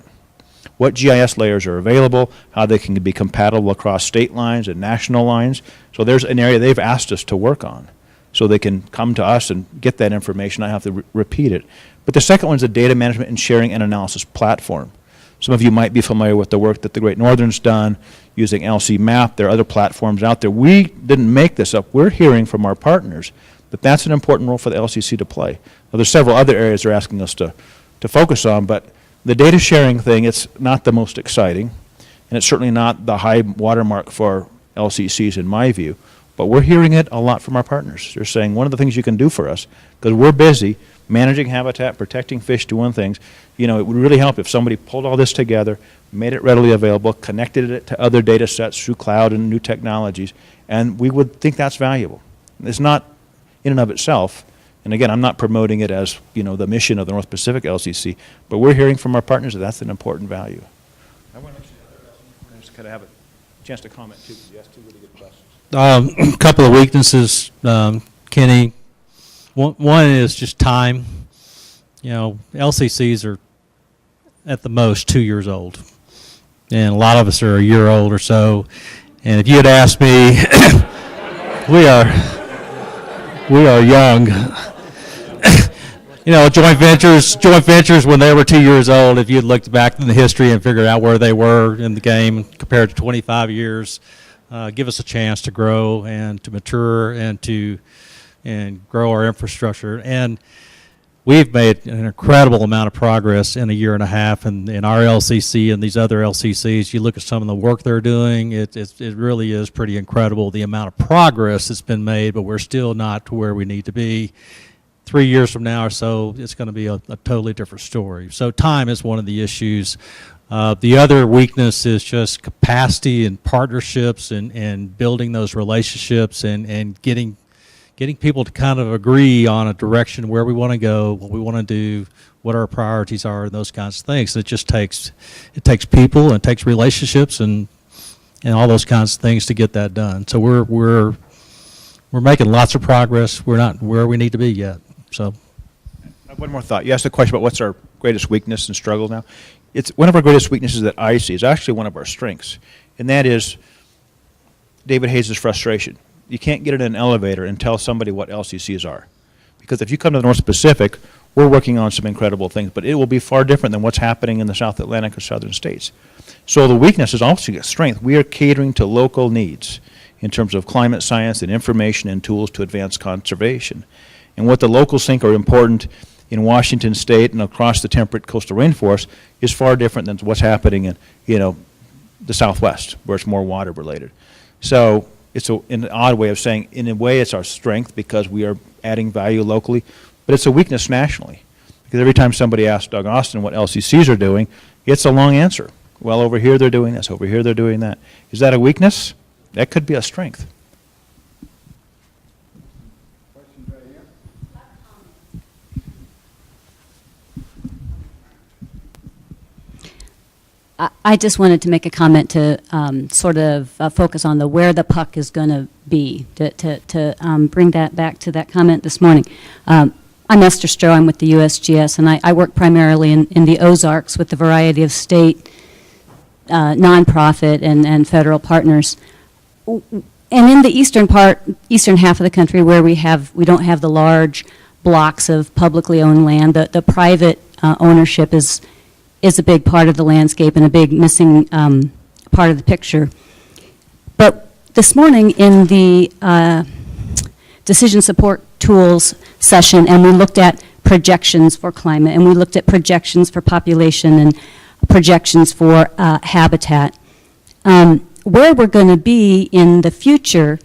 G: what GIS layers are available, how they can be compatible across state lines and national lines. So there's an area they've asked us to work on, so they can come to us and get that information. I have to repeat it. But the second one is a data management and sharing and analysis platform. Some of you might be familiar with the work that the Great Northern's done using LC Map. There are other platforms out there. We didn't make this up. We're hearing from our partners that that's an important role for the LCC to play. Now, there's several other areas they're asking us to focus on, but the data sharing thing, it's not the most exciting, and it's certainly not the high watermark for LCCs in my view. But we're hearing it a lot from our partners. They're saying one of the things you can do for us, because we're busy managing habitat, protecting fish, doing things, you know, it would really help if somebody pulled all this together, made it readily available, connected it to other data sets through cloud and new technologies, and we would think that's valuable. It's not in and of itself, and again, I'm not promoting it as, you know, the mission of the North Pacific LCC, but we're hearing from our partners that that's an important value. I want to let you just kind of have a chance to comment too, because you asked two really good questions.
F: A couple of weaknesses, Kenny. One is just time. You know, LCCs are at the most 2 years old, and a lot of us are a year old or so. And if you had asked me, we are young. You know, joint ventures when they were 2 years old, if you had looked back in the history and figured out where they were in the game compared to 25 years, give us a chance to grow and to mature and grow our infrastructure. And we've made an incredible amount of progress in a year and a half in our LCC and these other LCCs. You look at some of the work they're doing, it really is pretty incredible the amount of progress that's been made, but we're still not to where we need to be. 3 years from now or so, it's going to be a totally different story. So time is one of the issues. The other weakness is just capacity and partnerships and building those relationships and getting people to kind of agree on a direction where we want to go, what we want to do, what our priorities are, and those kinds of things. It just takes people and it takes relationships and all those kinds of things to get that done. So we're making lots of progress. We're not where we need to be yet. So
G: one more thought. You asked a question about what's our greatest weakness and struggle now. It's one of our greatest weaknesses that I see is actually one of our strengths, and that is David Hayes' frustration. You can't get in an elevator and tell somebody what LCCs are. Because if you come to the North Pacific, we're working on some incredible things, but it will be far different than what's happening in the South Atlantic or southern states. So the weakness is also a strength. We are catering to local needs in terms of climate science and information and tools to advance conservation. And what the locals think are important in Washington State and across the temperate coastal rainforest is far different than what's happening in, you know, the Southwest, where it's more water related. So it's an odd way of saying, in a way, it's our strength because we are adding value locally, but it's a weakness nationally. Because every time somebody asks Doug Austin what LCCs are doing, it's a long answer. Well, over here they're doing this, over here they're doing that. Is that a weakness? That could be a strength.
B: Questions right here?
S: I just wanted to make a comment to sort of focus on where the puck is going to be, to bring that back to that comment this morning. I'm Esther Stroh. I'm with the USGS, and I work primarily in the Ozarks with a variety of state, nonprofit, and federal partners. And in the eastern half of the country where we don't have the large blocks of publicly owned land, the private ownership is a big part of the landscape and a big missing part of the picture. But this morning in the decision support tools session, and we looked at projections for climate, and we looked at projections for population and projections for habitat. Where we're going to be in the future,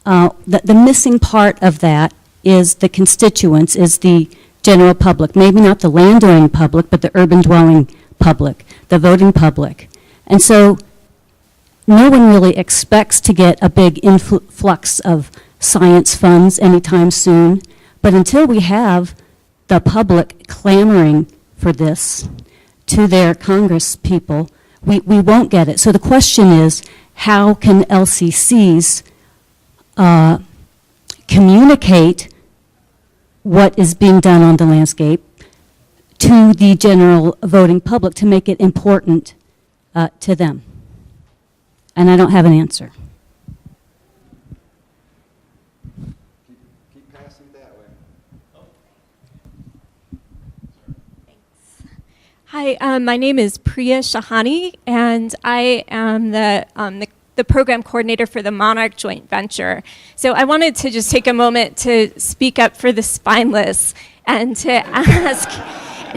S: the missing part of that is the constituents, is the general public. Maybe not the landowning public, but the urban dwelling public, the voting public. And so no one really expects to get a big influx of science funds anytime soon. But until we have the public clamoring for this to their Congress people, we won't get it. So the question is, how can LCCs communicate what is being done on the landscape to the general voting public to make it important to them? And I don't have an answer.
B: Keep passing it that way.
T: Hi, my name is Priya Shahani, and I am the program coordinator for the Monarch joint venture. So I wanted to just take a moment to speak up for the spineless and to ask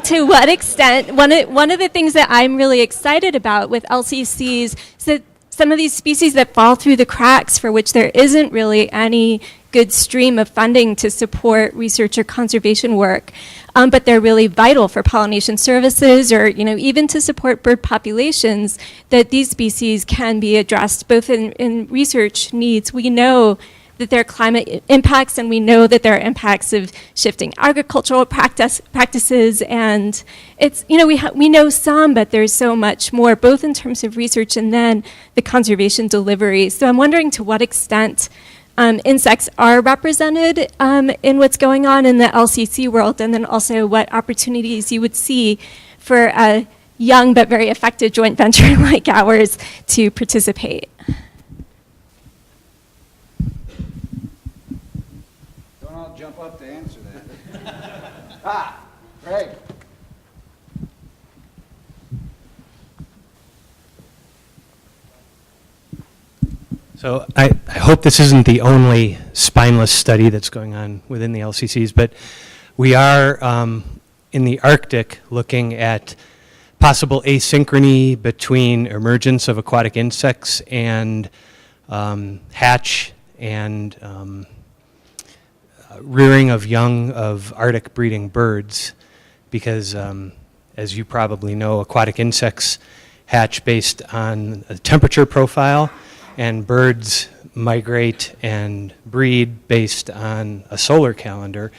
T: to what extent, one of the things that I'm really excited about with LCCs is that some of these species that fall through the cracks, for which there isn't really any good stream of funding to support research or conservation work, but they're really vital for pollination services, or even to support bird populations, that these species can be addressed both in research needs. We know that there are climate impacts, and we know that there are impacts of shifting agricultural practices, and it's, we know some, but there's so much more, both in terms of research and then the conservation delivery. So I'm wondering to what extent insects are represented in what's going on in the LCC world, and then also what opportunities you would see for a young but very effective joint venture like ours to participate.
B: Don't all jump up to answer that. Greg.
U: So I hope this isn't the only spineless study that's going on within the LCCs, but we are in the Arctic looking at possible asynchrony between emergence of aquatic insects and hatch and rearing of young of Arctic breeding birds, because as you probably know, aquatic insects hatch based on a temperature profile, and birds migrate and breed based on a solar calendar.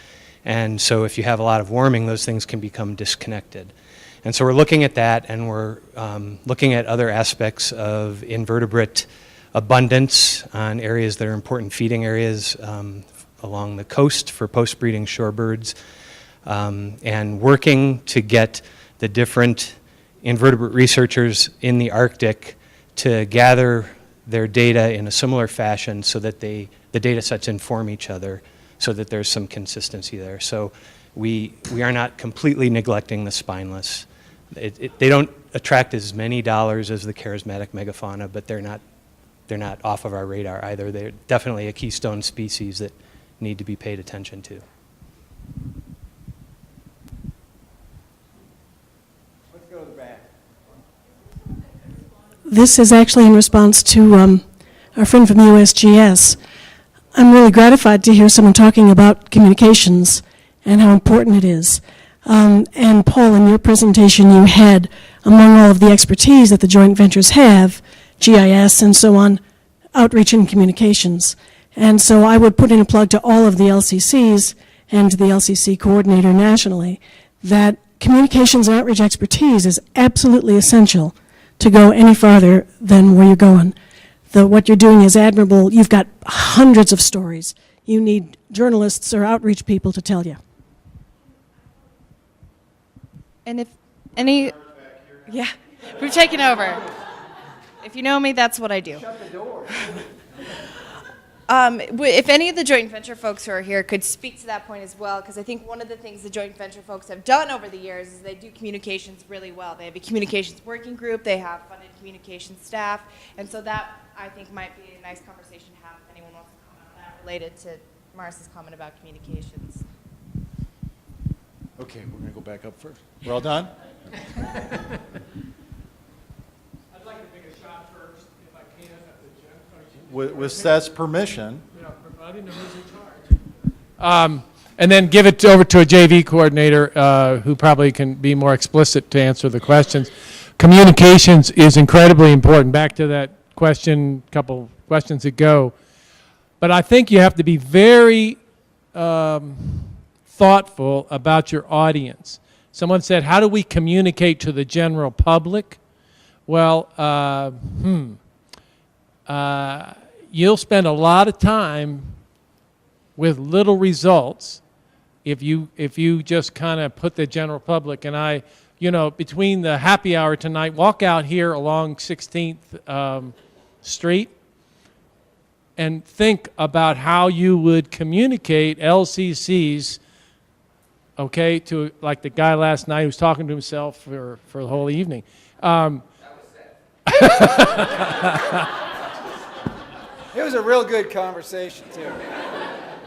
U: And so if you have a lot of warming, those things can become disconnected. And so we're looking at that, and we're looking at other aspects of invertebrate abundance on areas that are important feeding areas along the coast for post-breeding shorebirds, and working to get the different invertebrate researchers in the Arctic to gather their data in a similar fashion so that the data sets inform each other, so that there's some consistency there. So we are not completely neglecting the spineless. They don't attract as many dollars as the charismatic megafauna, but they're not off of our radar either. They're definitely a keystone species that need to be paid attention to.
B: Let's go to the back.
V: This is actually in response to our friend from the USGS. I'm really gratified to hear someone talking about communications and how important it is. And Paul, in your presentation, you had, among all of the expertise that the joint ventures have, GIS and so on, outreach and communications. And so I would put in a plug to all of the LCCs and to the LCC coordinator nationally that communications and outreach expertise is absolutely essential to go any farther than where you're going. What you're doing is admirable. You've got hundreds of stories. You need journalists or outreach people to tell you.
W: And if any, yeah, we've taken over. If you know me, that's what I do.
B: Shut the door.
W: If any of the joint venture folks who are here could speak to that point as well, because I think one of the things the joint venture folks have done over the years is they do communications really well. They have a communications working group, they have funded communications staff, and so that, I think, might be a nice conversation to have if anyone wants to comment on that related to Marcy's comment about communications.
A: Okay, we're going to go back up first. We're all done?
I: I'd like to take a shot first, if I can, at the gym.
A: With Seth's permission.
I: Yeah, providing the who's in charge. And then give it over to a JV coordinator who probably can be more explicit to answer the questions. Communications is incredibly important. Back to that question, a couple questions ago. But I think you have to be very thoughtful about your audience. Someone said, how do we communicate to the general public? Well, you'll spend a lot of time with little results if you just kind of put the general public, and between the happy hour tonight, walk out here along 16th Street and think about how you would communicate LCCs, okay, to like the guy last night who was talking to himself for the whole evening.
B: It was a real good conversation, too.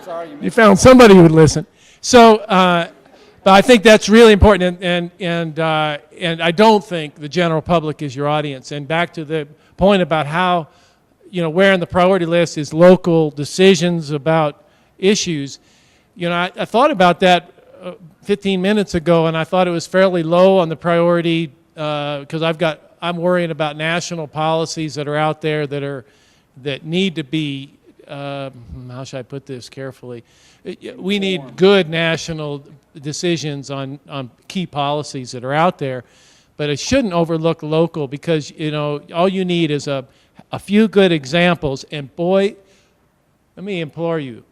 B: Sorry you
I: You found somebody who would listen. So, but I think that's really important, and I don't think the general public is your audience. And back to the point about how, where in the priority list is local decisions about issues. I thought about that 15 minutes ago, and I thought it was fairly low on the priority because I'm worrying about national policies that are out there that need to be, how should I put this carefully? We need good national decisions on key policies that are out there, but it shouldn't overlook local because, all you need is a few good examples. And boy, let me implore you,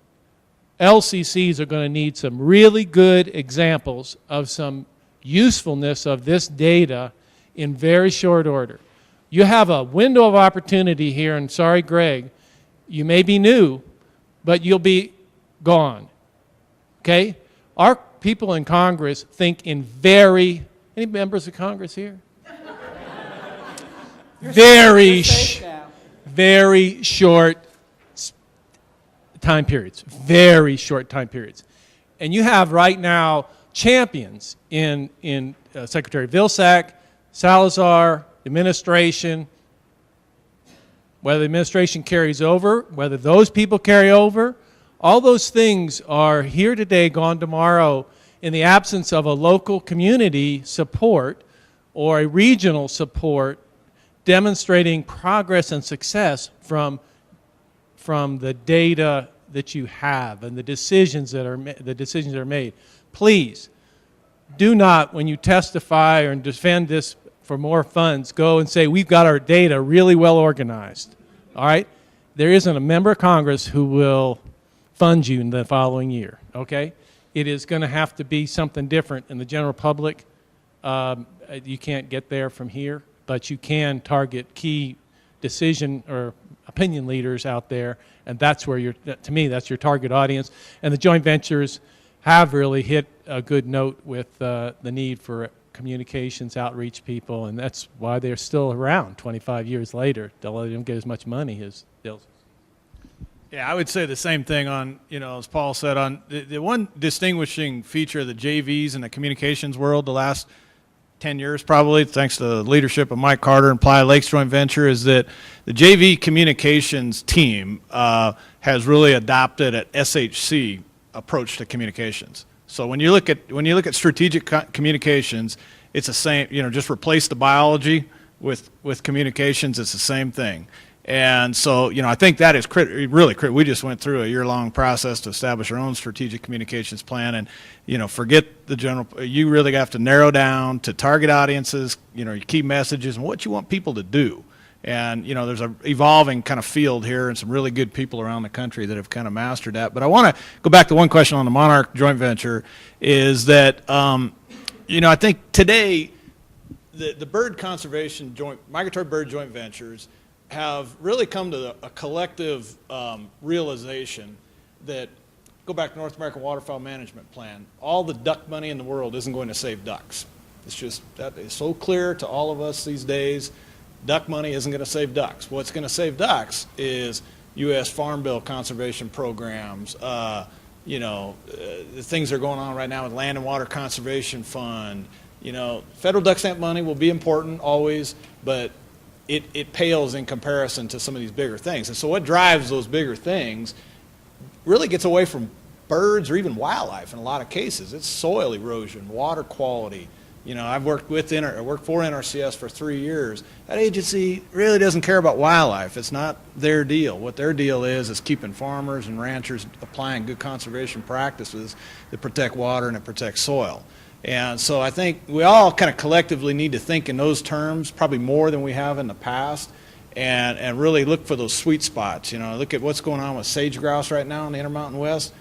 I: LCCs are going to need some really good examples of some usefulness of this data in very short order. You have a window of opportunity here, and sorry, Greg, you may be new, but you'll be gone, okay? Our people in Congress think in any members of Congress here? Very short time periods, very short time periods. And you have right now champions in Secretary Vilsack, Salazar, administration, whether the administration carries over, whether those people carry over, all those things are here today, gone tomorrow, in the absence of a local community support or a regional support demonstrating progress and success from the data that you have and the decisions that are made. Please do not, when you testify or defend this for more funds, go and say we've got our data really well organized. All right? There isn't a member of Congress who will fund you in the following year. Okay? It is going to have to be something different in the general public. You can't get there from here, but you can target key decision or opinion leaders out there, and that's where to me, that's your target audience. And the joint ventures have really hit a good note with the need for communications, outreach people, and that's why they're still around 25 years later. They don't get as much money as they'll.
R: Yeah, I would say the same thing on, as Paul said, on the one distinguishing feature of the JVs in the communications world the last 10 years probably, thanks to the leadership of Mike Carter and Playa Lakes Joint Venture, is that the JV communications team has really adopted an SHC approach to communications. So when you look at strategic communications, it's the same, just replace the biology with communications, it's the same thing. And so, I think that is really critical. We just went through a year-long process to establish our own strategic communications plan, and, forget the general, you really have to narrow down to target audiences, your key messages, and what you want people to do. And, there's an evolving kind of field here and some really good people around the country that have kind of mastered that. But I want to go back to one question on the Monarch joint venture is that, I think today the bird conservation migratory bird joint ventures
I: have really come to a collective realization that, go back to North American Waterfowl Management Plan, all the duck money in the world isn't going to save ducks. It's just, that is so clear to all of us these days. Duck money isn't going to save ducks. What's going to save ducks is U.S. Farm Bill conservation programs, the things that are going on right now with Land and Water Conservation Fund. Federal duck stamp money will be important always, but it pales in comparison to some of these bigger things. And so what drives those bigger things really gets away from birds or even wildlife in a lot of cases. It's soil erosion, water quality. I've worked for NRCS for 3 years. That agency really doesn't care about wildlife. It's not their deal. What their deal is keeping farmers and ranchers applying good conservation practices that protect water and that protect soil. And so I think we all kind of collectively need to think in those terms, probably more than we have in the past, and really look for those sweet spots. Look at what's going on with sage grouse right now in the Intermountain West.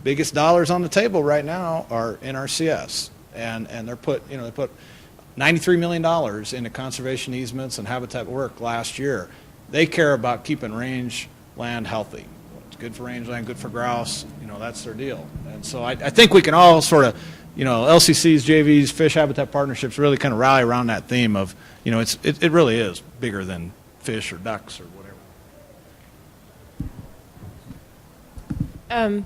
I: Biggest dollars on the table right now are NRCS. And they put $93 million into conservation easements and habitat work last year. They care about keeping range land healthy. It's good for rangeland, good for grouse. That's their deal. And so I think we can all sort of, LCCs, JVs, fish habitat partnerships really kind of rally around that theme of, it really is bigger than fish or ducks or whatever.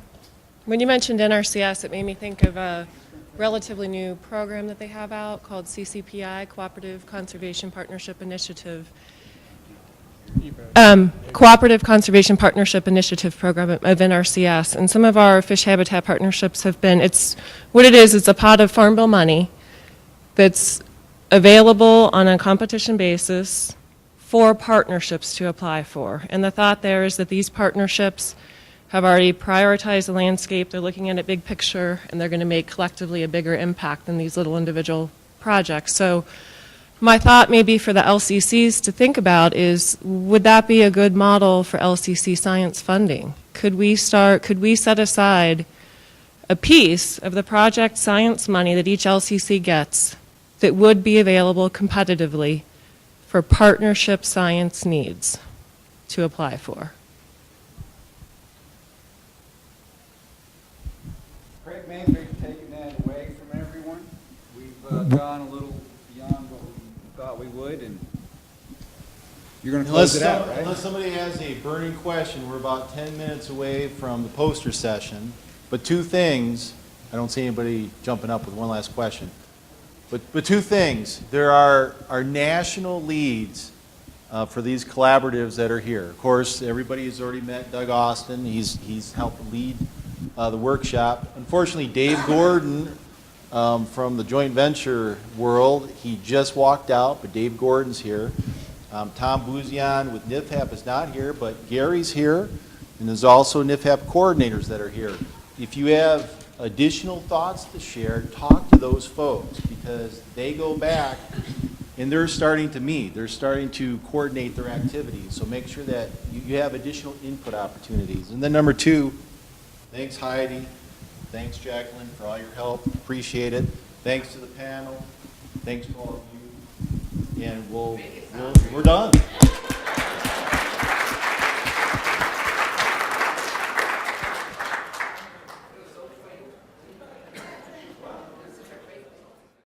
E: When you mentioned NRCS, it made me think of a relatively new program that they have out called CCPI, Cooperative Conservation Partnership Initiative. Cooperative Conservation Partnership Initiative program of NRCS. And some of our fish habitat partnerships have been, it's a pot of Farm Bill money that's available on a competition basis for partnerships to apply for. And the thought there is that these partnerships have already prioritized the landscape, they're looking at a big picture, and they're going to make collectively a bigger impact than these little individual projects. So my thought maybe for the LCCs to think about is, would that be a good model for LCC science funding? Could we set aside a piece of the project science money that each LCC gets that would be available competitively for partnership science needs to apply for?
B: Craig Mainford's taking that away from everyone. We've gone a little beyond what we thought we would, and you're going to close it out, right?
A: Unless somebody has a burning question, we're about 10 minutes away from the poster session. But two things, I don't see anybody jumping up with one last question. But two things, there are national leads for these collaboratives that are here. Of course, everybody has already met Doug Austin. He's helped lead the workshop. Unfortunately, Dave Gordon from the joint venture world, he just walked out, but Dave Gordon's here. Tom Buzian with NIFHAP is not here, but Gary's here, and there's also NIFHAP coordinators that are here. If you have additional thoughts to share, talk to those folks, because they go back and they're starting to meet. They're starting to coordinate their activities. So make sure that you have additional input opportunities. And then number two, thanks Heidi, thanks Jacqueline for all your help. Appreciate it. Thanks to the panel. Thanks to all of you. And we're done.